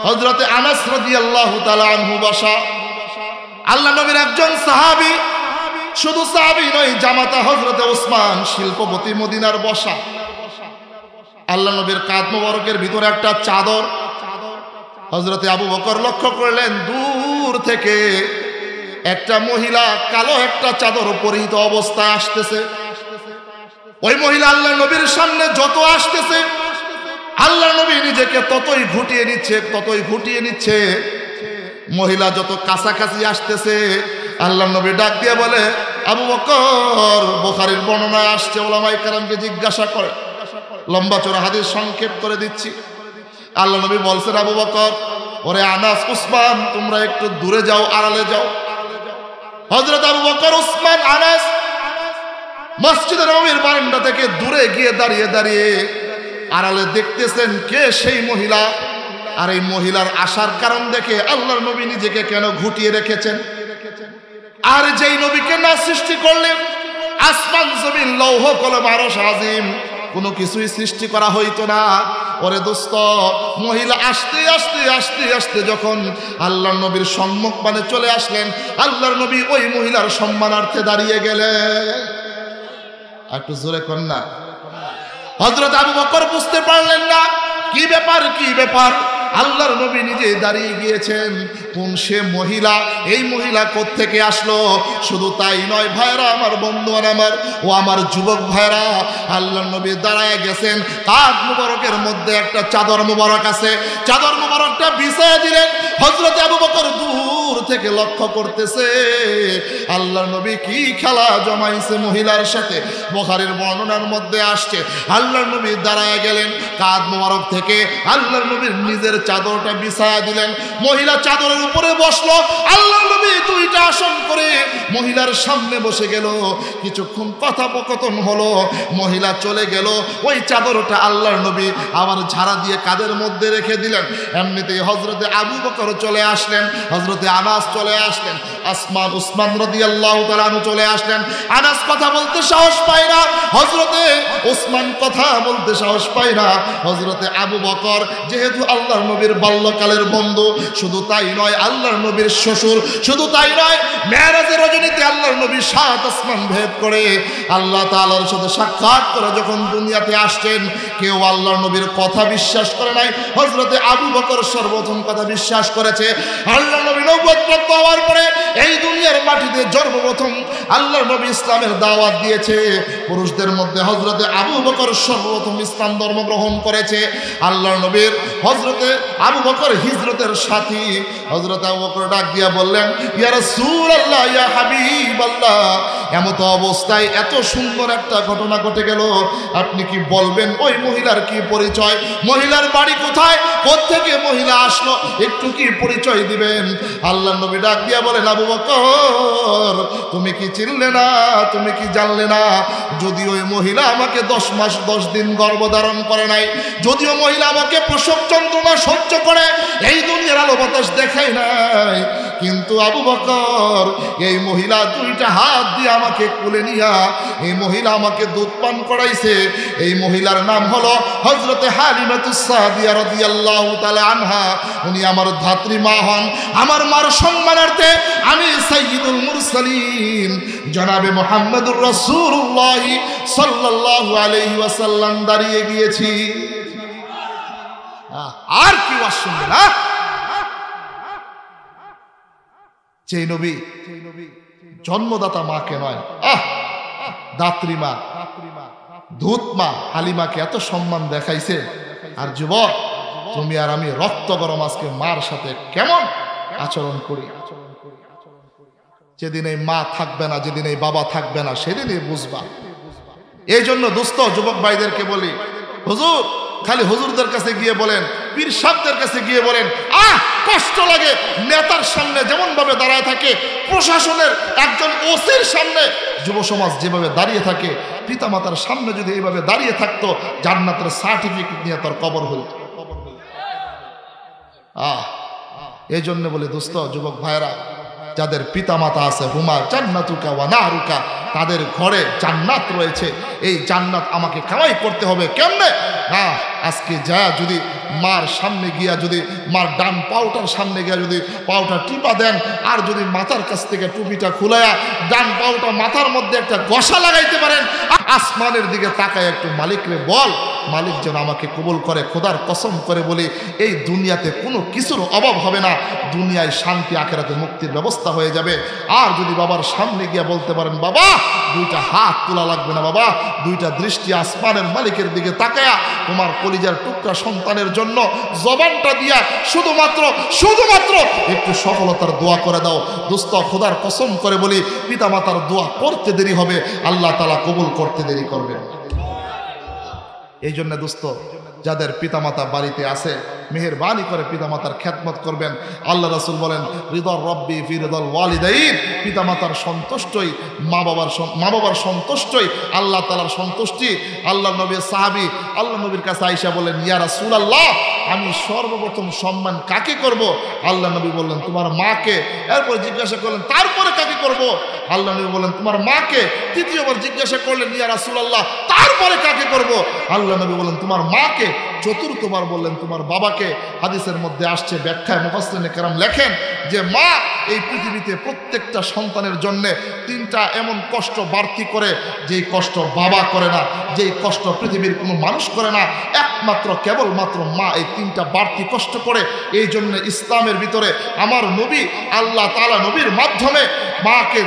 হযরতে আনাস রাদিয়াল্লাহু তাআলা আনহু বসা। আল্লাহ নবীর একজন সাহাবী, শুধু সাহাবী নয়, জামাতা হযরতে ওসমান, শিল্পপতি মদিনার বসা। আল্লাহ নবীর কাঁধ মোবারকের ভিতরে একটা চাদর। হযরতে আবু বকর লক্ষ্য করলেন, দূর থেকে একটা মহিলা কালো একটা চাদর পরিহিত অবস্থায় আসতেছে। ওই মহিলা আল্লাহ নবীর সামনে যত আসতেছে, আল্লাহ নবী নিজেকে ততই ঘুটিয়ে নিচ্ছে, ততই ঘুটিয়ে নিচ্ছে। মহিলা যত কাছাকাছি আসতেছে, আল্লাহ নবী ডাক দিয়ে বলে, আবু বকর। বুখারীর বর্ণনায় আসছে, উলামায়ে কেরামকে জিজ্ঞাসা করে, লম্বা চড়া হাদিস সংক্ষেপ করে দিচ্ছি। আল্লাহ নবী বলছেন, আবু বকর, ওরে আনাস, উসমান, তোমরা একটু দূরে যাও, আড়ালে যাও। হযরত আবু বকর, উসমান, আনাস মসজিদে নববীর বারান্দা থেকে দূরে গিয়ে দাঁড়িয়ে দাঁড়িয়ে আড়ালে দেখতেছেন কে সেই মহিলা। আর এই মহিলার আসার কারণ দেখে আল্লাহর নবী নিজেকে কেন ঘুটিয়ে রেখেছেন। আর যেই নবীকে না সৃষ্টি করলেন, আসমান জমিন লৌহ কলম আরশ আজিম কোনো কিছুই সৃষ্টি করা হইতো না। ওরে দোস্ত, মহিলা আসতে আসতে আসতে আসতে যখন আল্লাহর নবীর সম্মুখ মানে চলে আসলেন, আল্লাহর নবী ওই মহিলার সম্মানার্থে দাঁড়িয়ে গেলেন। একটু জোরে কন্যা, হযরত আবু বকর বুঝতে পারলেন না কি ব্যাপার কি ব্যাপার। আল্লাহর নবী নিজে দাঁড়িয়ে গিয়েছেন, কোন সে মহিলা, এই মহিলা কোত্থেকে আসলো। শুধু তাই নয় ভাইরা আমার, বন্ধুরা আমার, ও আমার যুবক ভাইরা, আল্লাহর নবী দাঁড়ায় গেছেন, কাঁধ মুবারকের মধ্যে একটা চাদর মুবারক আছে, চাদর মুবারকটা বিছায়া দিলেন। হযরত আবু বকর দূর থেকে লক্ষ্য করতেছে আল্লাহর নবী কি খেলা জমাইছে মহিলার সাথে। বুখারীর বর্ণনার মধ্যে আসছে আল্লাহর নবী দাঁড়ায় গেলেন, কাঁধ মুবারক থেকে আল্লাহর নবীর নিজের চাদরটা বিছায়া দিলেন, মহিলা চাদরের উপরে বসলো। আল্লাহর নবী দুইটা আসন করে মহিলার সামনে বসে গেল। কিছুক্ষণ কথোপকথন হলো, মহিলা চলে গেল, ওই চাদরটা আল্লাহর নবী আবার ঝাড়া দিয়ে কাঁধের মধ্যে রেখে দিলেন। এমনিতেই হযরতে আবু বকর চলে আসলেন, হযরতে আনাস চলে আসলেন, উসমান রাদিয়াল্লাহু তাআলা আনহু চলে আসলেন। আনাস কথা বলতে সাহস পায় না, হযরতে উসমান কথা বলতে সাহস পায় না। হযরতে আবু বকর যেহেতু আল্লাহর নবীর বাল্যকালের বন্ধু, শুধু তাই নয় আল্লাহর নবীর শ্বশুর, শুধু তাই নয় মেরাজের রজনীতে আল্লাহর নবী 7 আসমান ভেদ করে আল্লাহ তাআলার সাথে সাক্ষাৎ করে যখন দুনিয়াতে আসছেন, কেউ আল্লাহর নবীর কথা বিশ্বাস করে নাই। হযরতে আবু বকর সর্বপ্রথম কথা বিশ্বাস করেছে। আল্লাহর নবী নবুয়ত প্রাপ্ত হওয়ার পরে এই দুনিয়ার মাটিতে সর্বপ্রথম আল্লাহর নবী ইসলামের দাওয়াত দিয়েছে। পুরুষদের মধ্যে হযরতে আবু বকর সর্বপ্রথম ইসলাম ধর্ম গ্রহণ করেছে। আল্লাহর নবীর হযরতে আবু বকর হিজরতের সাথী। হযরত আবু বকর ডাক দিয়া বললেন, ইয়া রাসূলুল্লাহ, ইয়া হাবিবাল্লাহ, এমত অবস্থায় এত সুন্দর একটা ঘটনা ঘটে গেল, আপনি কি বলবেন ওই মহিলার কি পরিচয়, মহিলার বাড়ি কোথায়, কোত্থেকে মহিলা আসলো, একটু কি পরিচয় দিবেন? আল্লাহর নবী ডাক দিয়া বলেন, আবু বকর, তুমি কি চিনলে না, তুমি কি জানলে না, যদি ওই মহিলা আমাকে 10 মাস 10 দিন গর্ভধারণ করে নাই, যদিও মহিলা আমাকে প্রসব যন্ত্রণা সহ্য করে এই দুনিয়ার আলো বাতাস দেখায় নাই, কিন্তু আবু বকর এই মহিলা দুইটা হাত দিয়ে আমাকে কোলে নিয়া এই মহিলা আমাকে দুধ পান করাইছে। এই মহিলার নাম হলো হযরতে হালিমাতুস সাদিয়া রাদিয়াল্লাহু তাআলা আনহা। উনি আমার ধাত্রী মা হন। আমার মার সম্মানার্থে আমি সাইয়্যিদুল মুরসালিন জনাবে মুহাম্মদুর রাসূলুল্লাহ সাল্লাল্লাহু আলাইহি ওয়াসাল্লাম দাঁড়িয়ে গিয়েছি। আর কি ওয়াজ শুনবে না? যে নবী জন্মদাতা মাকে নয়, দাত্রী মা, দুধ মা হালিমাকে এত সম্মান দেখাইছে। আর যুবক, তুমি আর আমি রক্ত গরম আজকে মার সাথে কেমন আচরণ করি। যেদিন এই মা থাকবে না, যেদিন এই বাবা থাকবে না, সেদিনই বুঝবা। এই জন্য দোস্ত যুবক ভাইদেরকে বলি, হুজুর খালি হুজুরদের কাছে গিয়ে বলেন, পীর সাহেবদের কাছে গিয়ে বলেন, কষ্ট লাগে। নেতার সামনে যেমন ভাবে দাঁড়ায় থাকে, প্রশাসনের একজন ওসির সামনে যুব সমাজ যেভাবে দাঁড়িয়ে থাকে, পিতামাতার সামনে যদি এইভাবে দাঁড়িয়ে থাকতো, জান্নাতের সার্টিফিকেট নিয়ে তার কবর হইল। এই জন্য বলে দোস্ত যুবক ভাইরা, যাদের পিতামাতা আছে, হুমা জান্নাতুকা ওয়া নারুকা, তাদের ঘরে জান্নাত রয়েছে। এই জান্নাত আমাকে কামাই করতে হবে। কেমনে? আজকে যা যদি মার সামনে গিয়া, যদি মার ডান পাউটার সামনে গিয়া যদি পাউটা টিপা দেন, আর যদি মাথার কাছ থেকে টুপিটা খুলাইয়া ডান পাউটা মাথার মধ্যে একটা গসা লাগাইতে পারেন, আসমানের দিকে তাকায় একটু মালিকরে বল, মালিক যেন আমাকে কবুল করে। খোদার কসম করে বলি, এই দুনিয়াতে কোনো কিছুর অভাব হবে না, দুনিয়ায় শান্তি, আখেরাতে মুক্তির ব্যবস্থা হয়ে যাবে। আর যদি বাবার সামনে গিয়া বলতে পারেন, বাবা দুইটা হাত তোলা লাগবে না, বাবা দুইটা দৃষ্টি আসমানের মালিকের দিকে তাকায়া তোমার কলিজার টুকরা সন্তানের জন্য জবানটা দিয়া শুধুমাত্র একটু সফলতার দোয়া করে দাও। দোস্ত খোদার কসম করে বলি, পিতামাতার দোয়া করতে দেরি হবে, আল্লাহ তাআলা কবুল করতে দেরি করবেন। এই জন্য দোস্ত, যাদের পিতামাতা বাড়িতে আছে, মেহেরবানি করে পিতামাতার খেদমত করবেন। আল্লাহ রাসূল বলেন, রিদর রব্বি ফি রিদল ওয়ালিদাইন, পিতামাতার সন্তুষ্টই মা বাবার সন্তুষ্টই আল্লাহ তাআলার সন্তুষ্টি। আল্লাহর নবী সাহাবী আল্লাহ নবীর কাছে আয়েশা বলেন, ইয়া রাসূলুল্লাহ, আমি সর্বপ্রথম সম্মান কাকে করব? আল্লাহ নবী বললেন, তোমার মাকে। এরপর জিজ্ঞাসা করলেন, তারপরে কাকে করব? আল্লাহ নবী বললেন, তোমার মাকে। তৃতীয়বার জিজ্ঞাসা করলেন, ইয়া রাসূলুল্লাহ, তারপরে কাকে করব? আল্লাহ নবী বললেন, তোমার মাকে। চতুর্থবার বললেন, তোমার বাবাকে। হাদিসের মধ্যে আসছে, ব্যাখ্যায় মুফাসসিরিনে কেরাম লেখেন যে মা এই পৃথিবীতে প্রত্যেকটা সন্তানের জন্য তিনটা এমন কষ্ট বাড়তি করে যেই কষ্ট বাবা করে না, যেই কষ্ট পৃথিবীর কোনো মানুষ করে না, একমাত্র কেবলমাত্র মা এই তিনটা বাড়তি কষ্ট করে। এই জন্য ইসলামের ভিতরে আমার নবী আল্লাহ তাআলা নবীর মাধ্যমে মাকে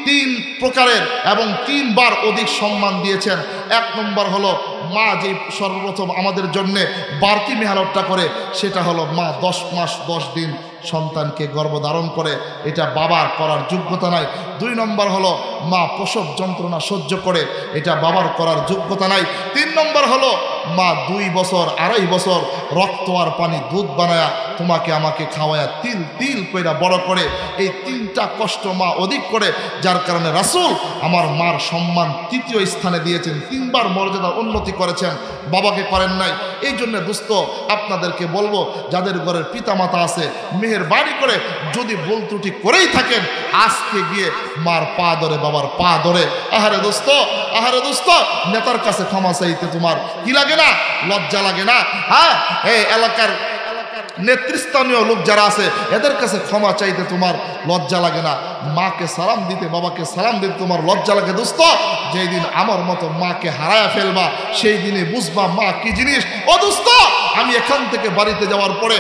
তিন প্রকারের এবং 3 বার অধিক সম্মান দিয়েছেন। এক নম্বর হলো মা যে সর্বপ্রথম আমাদের জন্য বাড়তি মেহনতটা করে, সেটা হলো মা 10 মাস 10 দিন সন্তানকে গর্ভধারণ করে, এটা বাবার করার যোগ্যতা নাই। 2 নম্বর হলো মা প্রসব যন্ত্রণা সহ্য করে, এটা বাবার করার যোগ্যতা নাই। 3 নম্বর হলো মা 2 বছর 2.5 বছর রক্ত আর পানি দুধ বানায়া তোমাকে আমাকে খাওয়ায়া তিল তিল কইরা বড় করে। এই 3টা কষ্ট মা অধিক করে, যার কারণে রাসূল আমার মার সম্মান 3য় স্থানে দিয়েছেন। 3 বার মর্যাদার উন্নতি করেছেন, বাবাকে করেন নাই। এই জন্য দোস্ত আপনাদেরকে বলবো, যাদের ঘরের পিতামাতা আছে, মেহেরবানি করে যদি ভুল ত্রুটি করেই থাকেন, আজকে গিয়ে মার পা ধরে, বাবার পা ধরে, আহারে দোস্ত, আহারে দোস্ত, নেতার কাছে ক্ষমা চাইতে তোমার কি লাগে না? লজ্জা লাগে না? হ্যাঁ, এই এলাকার নেতৃস্থানীয় লোক যারা আছে এদের কাছে ক্ষমা চাইতে তোমার লজ্জা লাগে না? মাকে সালাম দিতে, বাবাকে সালাম দিতে তোমার লজ্জা লাগে? দোস্ত, যেই দিন আমার মতো মাকে হারায়া ফেলবা, সেই দিনে বুঝবা মা কি জিনিস। ও দোস্ত, আমি এখান থেকে বাড়িতে যাওয়ার পরে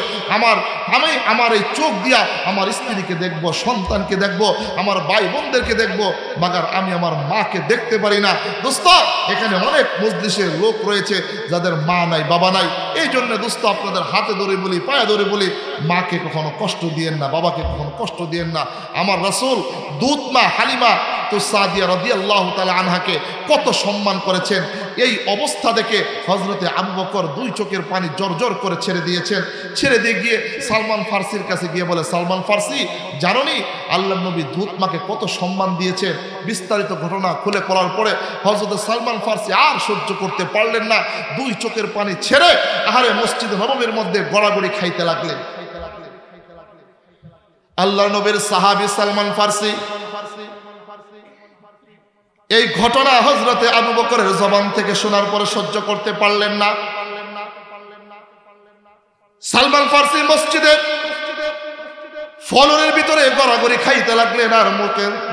আমি আমার এই চোখ দিয়া আমার স্ত্রীকে দেখবো, সন্তানকে দেখবো, আমার ভাই বোনদেরকে দেখবো, মাগার আমি আমার মাকে দেখতে পারি না। দোস্ত, এখানে অনেক মজলিসের লোক রয়েছে যাদের মা নাই, বাবা নাই। এই জন্য দোস্ত আপনাদের হাতে ধরে বলি, পায়ে ধরে বলি, মাকে কখনো কষ্ট দিয়েন না, বাবাকে কখনো কষ্ট দিয়েন না। আমার রাসূল দুধ মা হালিমা তো সাদিয়া রাদিয়াল্লাহু তাআলা আনহাকে কত সম্মান করেছেন। এই অবস্থা দেখে হযরতে আবু বকর 2 চোখের পানি জর্জর করে ছেড়ে দিয়েছেন। ছেড়ে দিয়ে গিয়ে সালমান ফার্সির কাছে গিয়ে বলে, সালমান ফার্সি, জানোনি আল্লাহর নবী দুধ মাকে কত সম্মান দিয়েছেন? বিস্তারিত ঘটনা খুলে পড়ার পরে হযরতে সালমান ফার্সি আর সহ্য করতে পারলেন না, 2 চোখের পানি ছেড়ে আহারে মসজিদ নববীর মধ্যে গড়াগড়ি খাইতে লাগলেন। আল্লাহর নবীর সাহাবী সালমান ফার্সি এই ঘটনা হযরতে আবু বকরের জবান থেকে শোনার পরে সহ্য করতে পারলেন না। সালমান ফার্সি মসজিদের ফলনের ভিতরে গড়াগড়ি খাইতে লাগলেন আর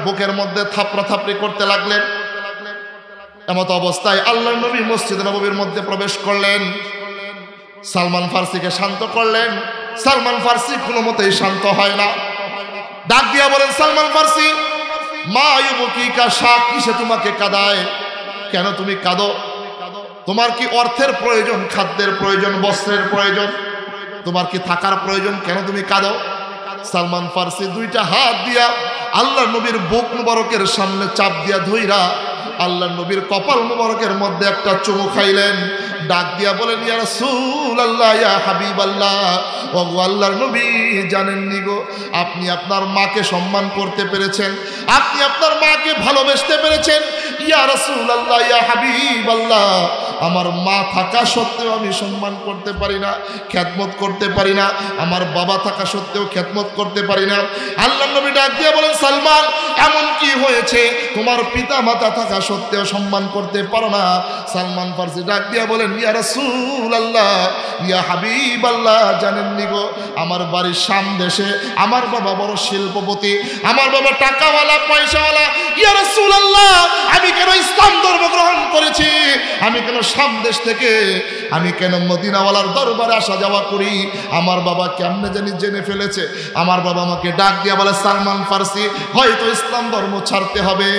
বুকের মধ্যে থাপড়া থাপড়ি করতে লাগলেন। এমত অবস্থায় আল্লাহর নবী মসজিদ নববীর মধ্যে প্রবেশ করলেন, সালমান ফার্সিকে শান্ত করলেন। সালমান ফার্সি কোনো মতেই শান্ত হয় না, ডাক দিয়া বলেন, সালমান ফার্সি, মা ইউবকিকা, শাক কিসে তোমাকে কাঁদায়? কেন তুমি কাঁদো? তোমার কি অর্থের প্রয়োজন, খাদ্যের প্রয়োজন, বস্ত্রের প্রয়োজন, তোমার কি থাকার প্রয়োজন? কেন তুমি কাঁদো? সালমান ফার্সি 2টা হাত দিয়া আল্লাহ নবীর বুক মুবারকের সামনে চাপ দিয়া ধইরা আল্লাহ নবীর কপাল মুবারকের মধ্যে একটা চুমু খাইলেন। ডাক দিয়া বলেন, ইয়া রাসূলুল্লাহ, ইয়া হাবিবাল্লাহ, ও আল্লাহর নবী, জানেননি গো, আপনি আপনার মাকে সম্মান করতে পেরেছেন, আপনি আপনার মাকে ভালোবাসতে পেরেছেন। ইয়া রাসূলুল্লাহ, ইয়া হাবিবাল্লাহ, আমার মা থাকা সত্ত্বেও আমি সম্মান করতে পারি না, খেদমত করতে পারি না, আমার বাবা থাকা সত্ত্বেও খেদমত করতে পারি না। আল্লাহর নবী ডাক দিয়া বলেন, সালমান, এমন কি হয়েছে তোমার পিতা মাতা থাকা সত্ত্বেও সম্মান করতে পারো না? সালমান ফার্সি ডাক দিয়া বলেন, ইয়া রাসূলুল্লাহ, ইয়া হাবিবাল্লাহ, জানেননি গো, আমার বাড়ির সামদেশে আমার বাবা বড় শিল্পপতি, আমার বাবা টাকাওয়ালা, পয়সাওয়ালা। ইয়া রাসূলুল্লাহ, আমি কেন ইসলাম ধর্ম গ্রহণ করেছি? আমি কেন সামদেশ থেকে, আমি কেন মদিনাওয়ালার দরবারে আসা যাওয়া করি? আমার বাবা কেমনে জানি জেনে ফেলেছে। আমার বাবা আমাকে ডাক দিয়া বলে, সালমান ফার্সি, হয়তো ইসলাম ধর্ম ছাড়তে হবে,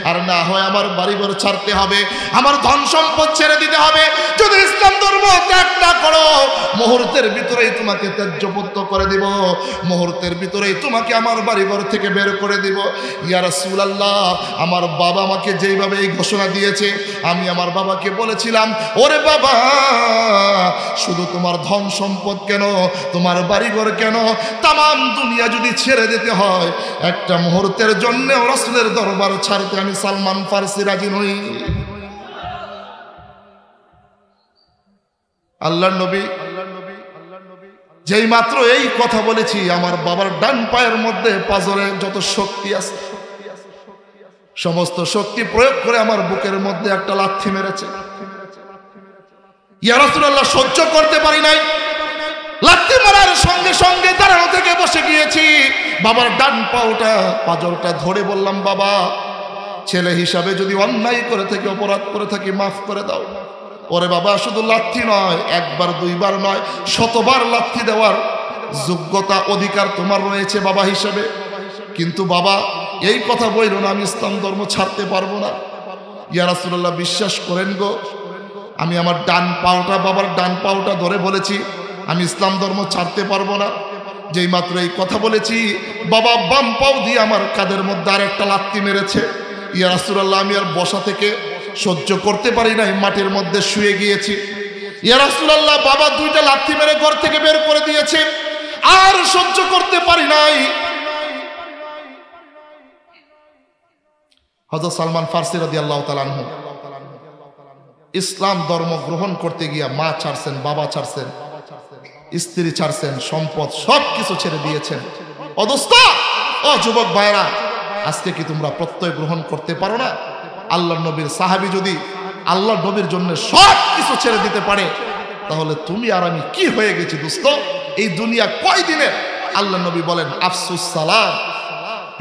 আর না হয় আমার বাড়িঘর ছাড়তে হবে, আমার ধন সম্পদ ছেড়ে দিতে হবে। যদি ইসলাম ধর্ম ত্যাগ না করো, মুহূর্তের ভিতরেই তোমাকে ত্যায্যপুত্র করে দিব, মুহূর্তের ভিতরেই তোমাকে আমার বাড়িঘর থেকে বের করে দিব। ইয়া রাসূলুল্লাহ, আমার বাবা আমাকে যেইভাবে এই ঘোষণা দিয়েছে, আমি আমার বাবাকে বলেছিলাম, ওরে বাবা, শুধু তোমার ধন সম্পদ কেন, তোমার বাড়িঘর কেন, তাম দুনিয়া যদি ছেড়ে দিতে হয়, একটা মুহূর্তের জন্য রাসূলের দরবার ছাড়তে আমি সালমান ফার্সি রাজি নই। আল্লাহর নবী যেই মাত্র এই কথা বলেছি, আমার বাবার ডান পায়ের মধ্যে পাজরে যত শক্তি আছে সমস্ত শক্তি প্রয়োগ করে আমার বুকের মধ্যে একটা লাথি মেরেছে। ইয়া রাসূলুল্লাহ, সহ্য করতে পারি নাই। লাথি মারার সঙ্গে সঙ্গে দাঁড়ানো থেকে বসে গিয়েছি, বাবার ডান পাজরটা ধরে বললাম, বাবা, ছেলে হিসাবে যদি অন্যায় করে থাকি, অপরাধ করে থাকি, মাফ করে দাও। ওরে বাবা, শুধু লাথি নয়, একবার দুইবার নয়, শতবার লাথি দেওয়ার যোগ্যতা অধিকার তোমার রয়েছে বাবা হিসাবে। কিন্তু বাবা, এই কথা বইল না, আমি ইসলাম ধর্ম ছাড়তে পারবো না। ইয়া রাসূলুল্লাহ, বিশ্বাস করেন গো, আমি আমার বাবার ডান পাওটা ধরে বলেছি আমি ইসলাম ধর্ম ছাড়তে পারবো না। যেই মাত্র এই কথা বলেছি, বাবা বাম পাও দিয়ে আমার কাঁধের মধ্যে আর একটা লাথি মেরেছে। ইয়া রাসূলুল্লাহ, আমি আর বসা থেকে সহ্য করতে পারি নাই, মাটির মধ্যে শুয়ে গিয়েছি। ইয়া রাসূলুল্লাহ, বাবা দুইটা লাথি মেরে ঘর থেকে বের করে দিয়েছে, আর সহ্য করতে পারি নাই। হযরত সালমান ফারসি রাদিয়াল্লাহু তাআলা আনহু ইসলাম ধর্ম গ্রহণ করতে গিয়া মা ছাড়ছেন, বাবা ছাড়ছেন, স্ত্রী ছাড়ছেন, সম্পদ সবকিছু ছেড়ে দিয়েছেন। অদোস্ত, ও যুবক ভাইরা, আজকে কি তোমরা প্রত্যয় গ্রহণ করতে পারো না? আল্লাহর নবীর সাহাবী যদি আল্লাহর নবীর জন্য সব কিছু ছেড়ে দিতে পারে, তাহলে তুমি আর আমি কি হয়ে গেছি দোস্ত? এই দুনিয়া কয়দিনের? আল্লাহর নবী বলেন, আফসুস সালাম,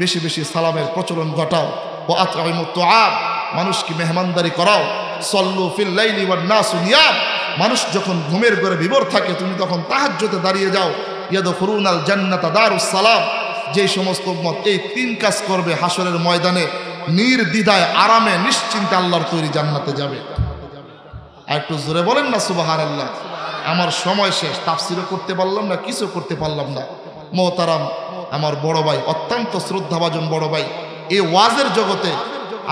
বেশি বেশি সালামের প্রচলন ঘটাও। ও আতঈমুত তুআম, মানুষকে মেহমানদারি করাও। সল্লু ফিল লাইলি ওয়ান নাসু নিয়াম, মানুষ যখন ঘুমের ঘরে বিভোর থাকে তুমি তখন তাহাজ্জুদে দাঁড়িয়ে যাও। ইয়াদখুলুনাল জান্নাতা দারুস সালাম, যে সমস্ত উম্মত এই তিন কাজ করবে হাসরের ময়দানে নির্দ্বিধায় আরামে নিশ্চিন্তে আল্লাহর তৈরি জান্নাতে যাবে। আর একটু জোরে বলেন না সুবহানাল্লাহ। আমার সময় শেষ, তাফসিরও করতে পারলাম না, কিছু করতে পারলাম না। মোহতারাম আমার বড় ভাই, অত্যন্ত শ্রদ্ধাভাজন বড় ভাই, এই ওয়াজের জগতে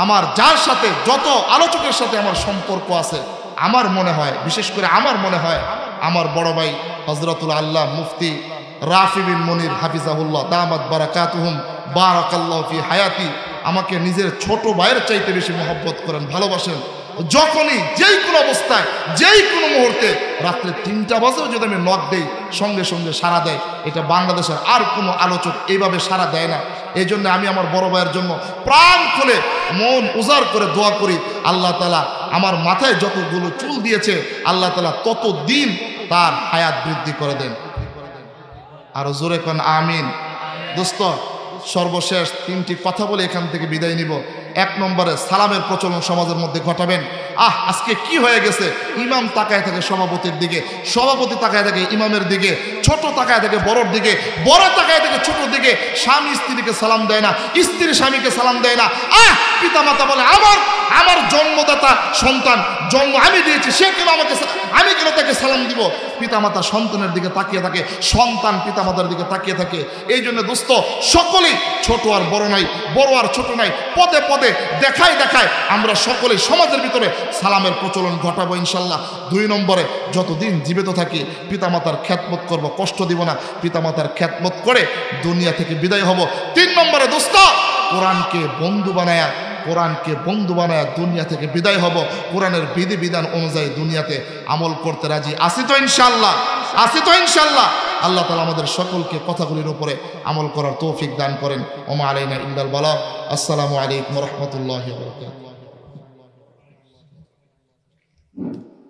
আমার যার সাথে যত আলোচকের সাথে আমার সম্পর্ক আছে, আমার মনে হয়, বিশেষ করে আমার মনে হয়, আমার বড় ভাই হযরতুল আল্লাহ মুফতি রাফি বিন মনির হাফিজাহুল্লাহ দামাত বারাকাতুহুম বারাকাল্লাহু ফি হায়াতি আমাকে নিজের ছোট ভাইয়ের চাইতে বেশি মহব্বত করেন, ভালোবাসেন। যখনই যেই কোনো অবস্থায় যেই কোনো মুহূর্তে রাত্রে 3টা বাজেও যদি আমি নক দেই, সঙ্গে সঙ্গে সাড়া দেয়। এটা বাংলাদেশের আর কোনো আলোচক এইভাবে সাড়া দেয় না। এই জন্য আমি আমার বড় ভাইয়ের জন্য প্রাণ খুলে মন উজাড় করে দোয়া করি, আল্লাহ তাআলা আমার মাথায় যতগুলো চুল দিয়েছে, আল্লাহ তাআলা তত দিন তার হায়াত বৃদ্ধি করে দেন। আরো জোরে কোন আমিন। দোস্ত, সর্বশেষ 3টি কথা বলে এখান থেকে বিদায় নিব। 1 নম্বরে সালামের প্রচলন সমাজের মধ্যে ঘটাবেন। আজকে কি হয়ে গেছে, ইমাম তাকায় থাকে সভাপতির দিকে, সভাপতি তাকায় থাকে ইমামের দিকে, ছোট তাকায় থাকে বড়র দিকে, বড় তাকায় থাকে ছোটর দিকে। স্বামী স্ত্রীকে সালাম দেয় না, স্ত্রী স্বামীকে সালাম দেয় না। পিতা মাতা বলে, আমার জন্মদাতা সন্তান, জন্ম আমি দিয়েছি, সে কেন আমি কেন তাকে সালাম দিব? পিতা মাতা সন্তানের দিকে তাকিয়ে থাকে, সন্তান পিতা মাতার দিকে তাকিয়ে থাকে। এই জন্য দোস্ত, সকলেই ছোট আর বড় নাই, বড় আর ছোট নাই, পদে পদে দেখায় আমরা সকলেই সমাজের ভিতরে সালামের প্রচলন ঘটাবো ইনশাল্লাহ। 2 নম্বরে, যতদিন জীবিত থাকি পিতামাতার খ্যাতমত করব, কষ্ট দিব না, পিতামাতার খ্যাতমত করে দুনিয়া থেকে বিদায় হব। 3 নম্বরে দোস্ত, কোরআনকে বন্ধু বানায়া দুনিয়া থেকে বিদায় হব। কোরআনের বিধি বিধান অনুযায়ী দুনিয়াতে আমল করতে রাজি আছি তো ইনশাল্লাহ? আল্লাহ তাআলা আমাদের সকলকে কথাগুলির উপরে আমল করার তৌফিক দান করেন। ওমা আলাইনা ইল্লাল বালাগ। আসসালামু আলাইকুম ওয়া রাহমাতুল্লাহি ওয়া বারাকাতুহু।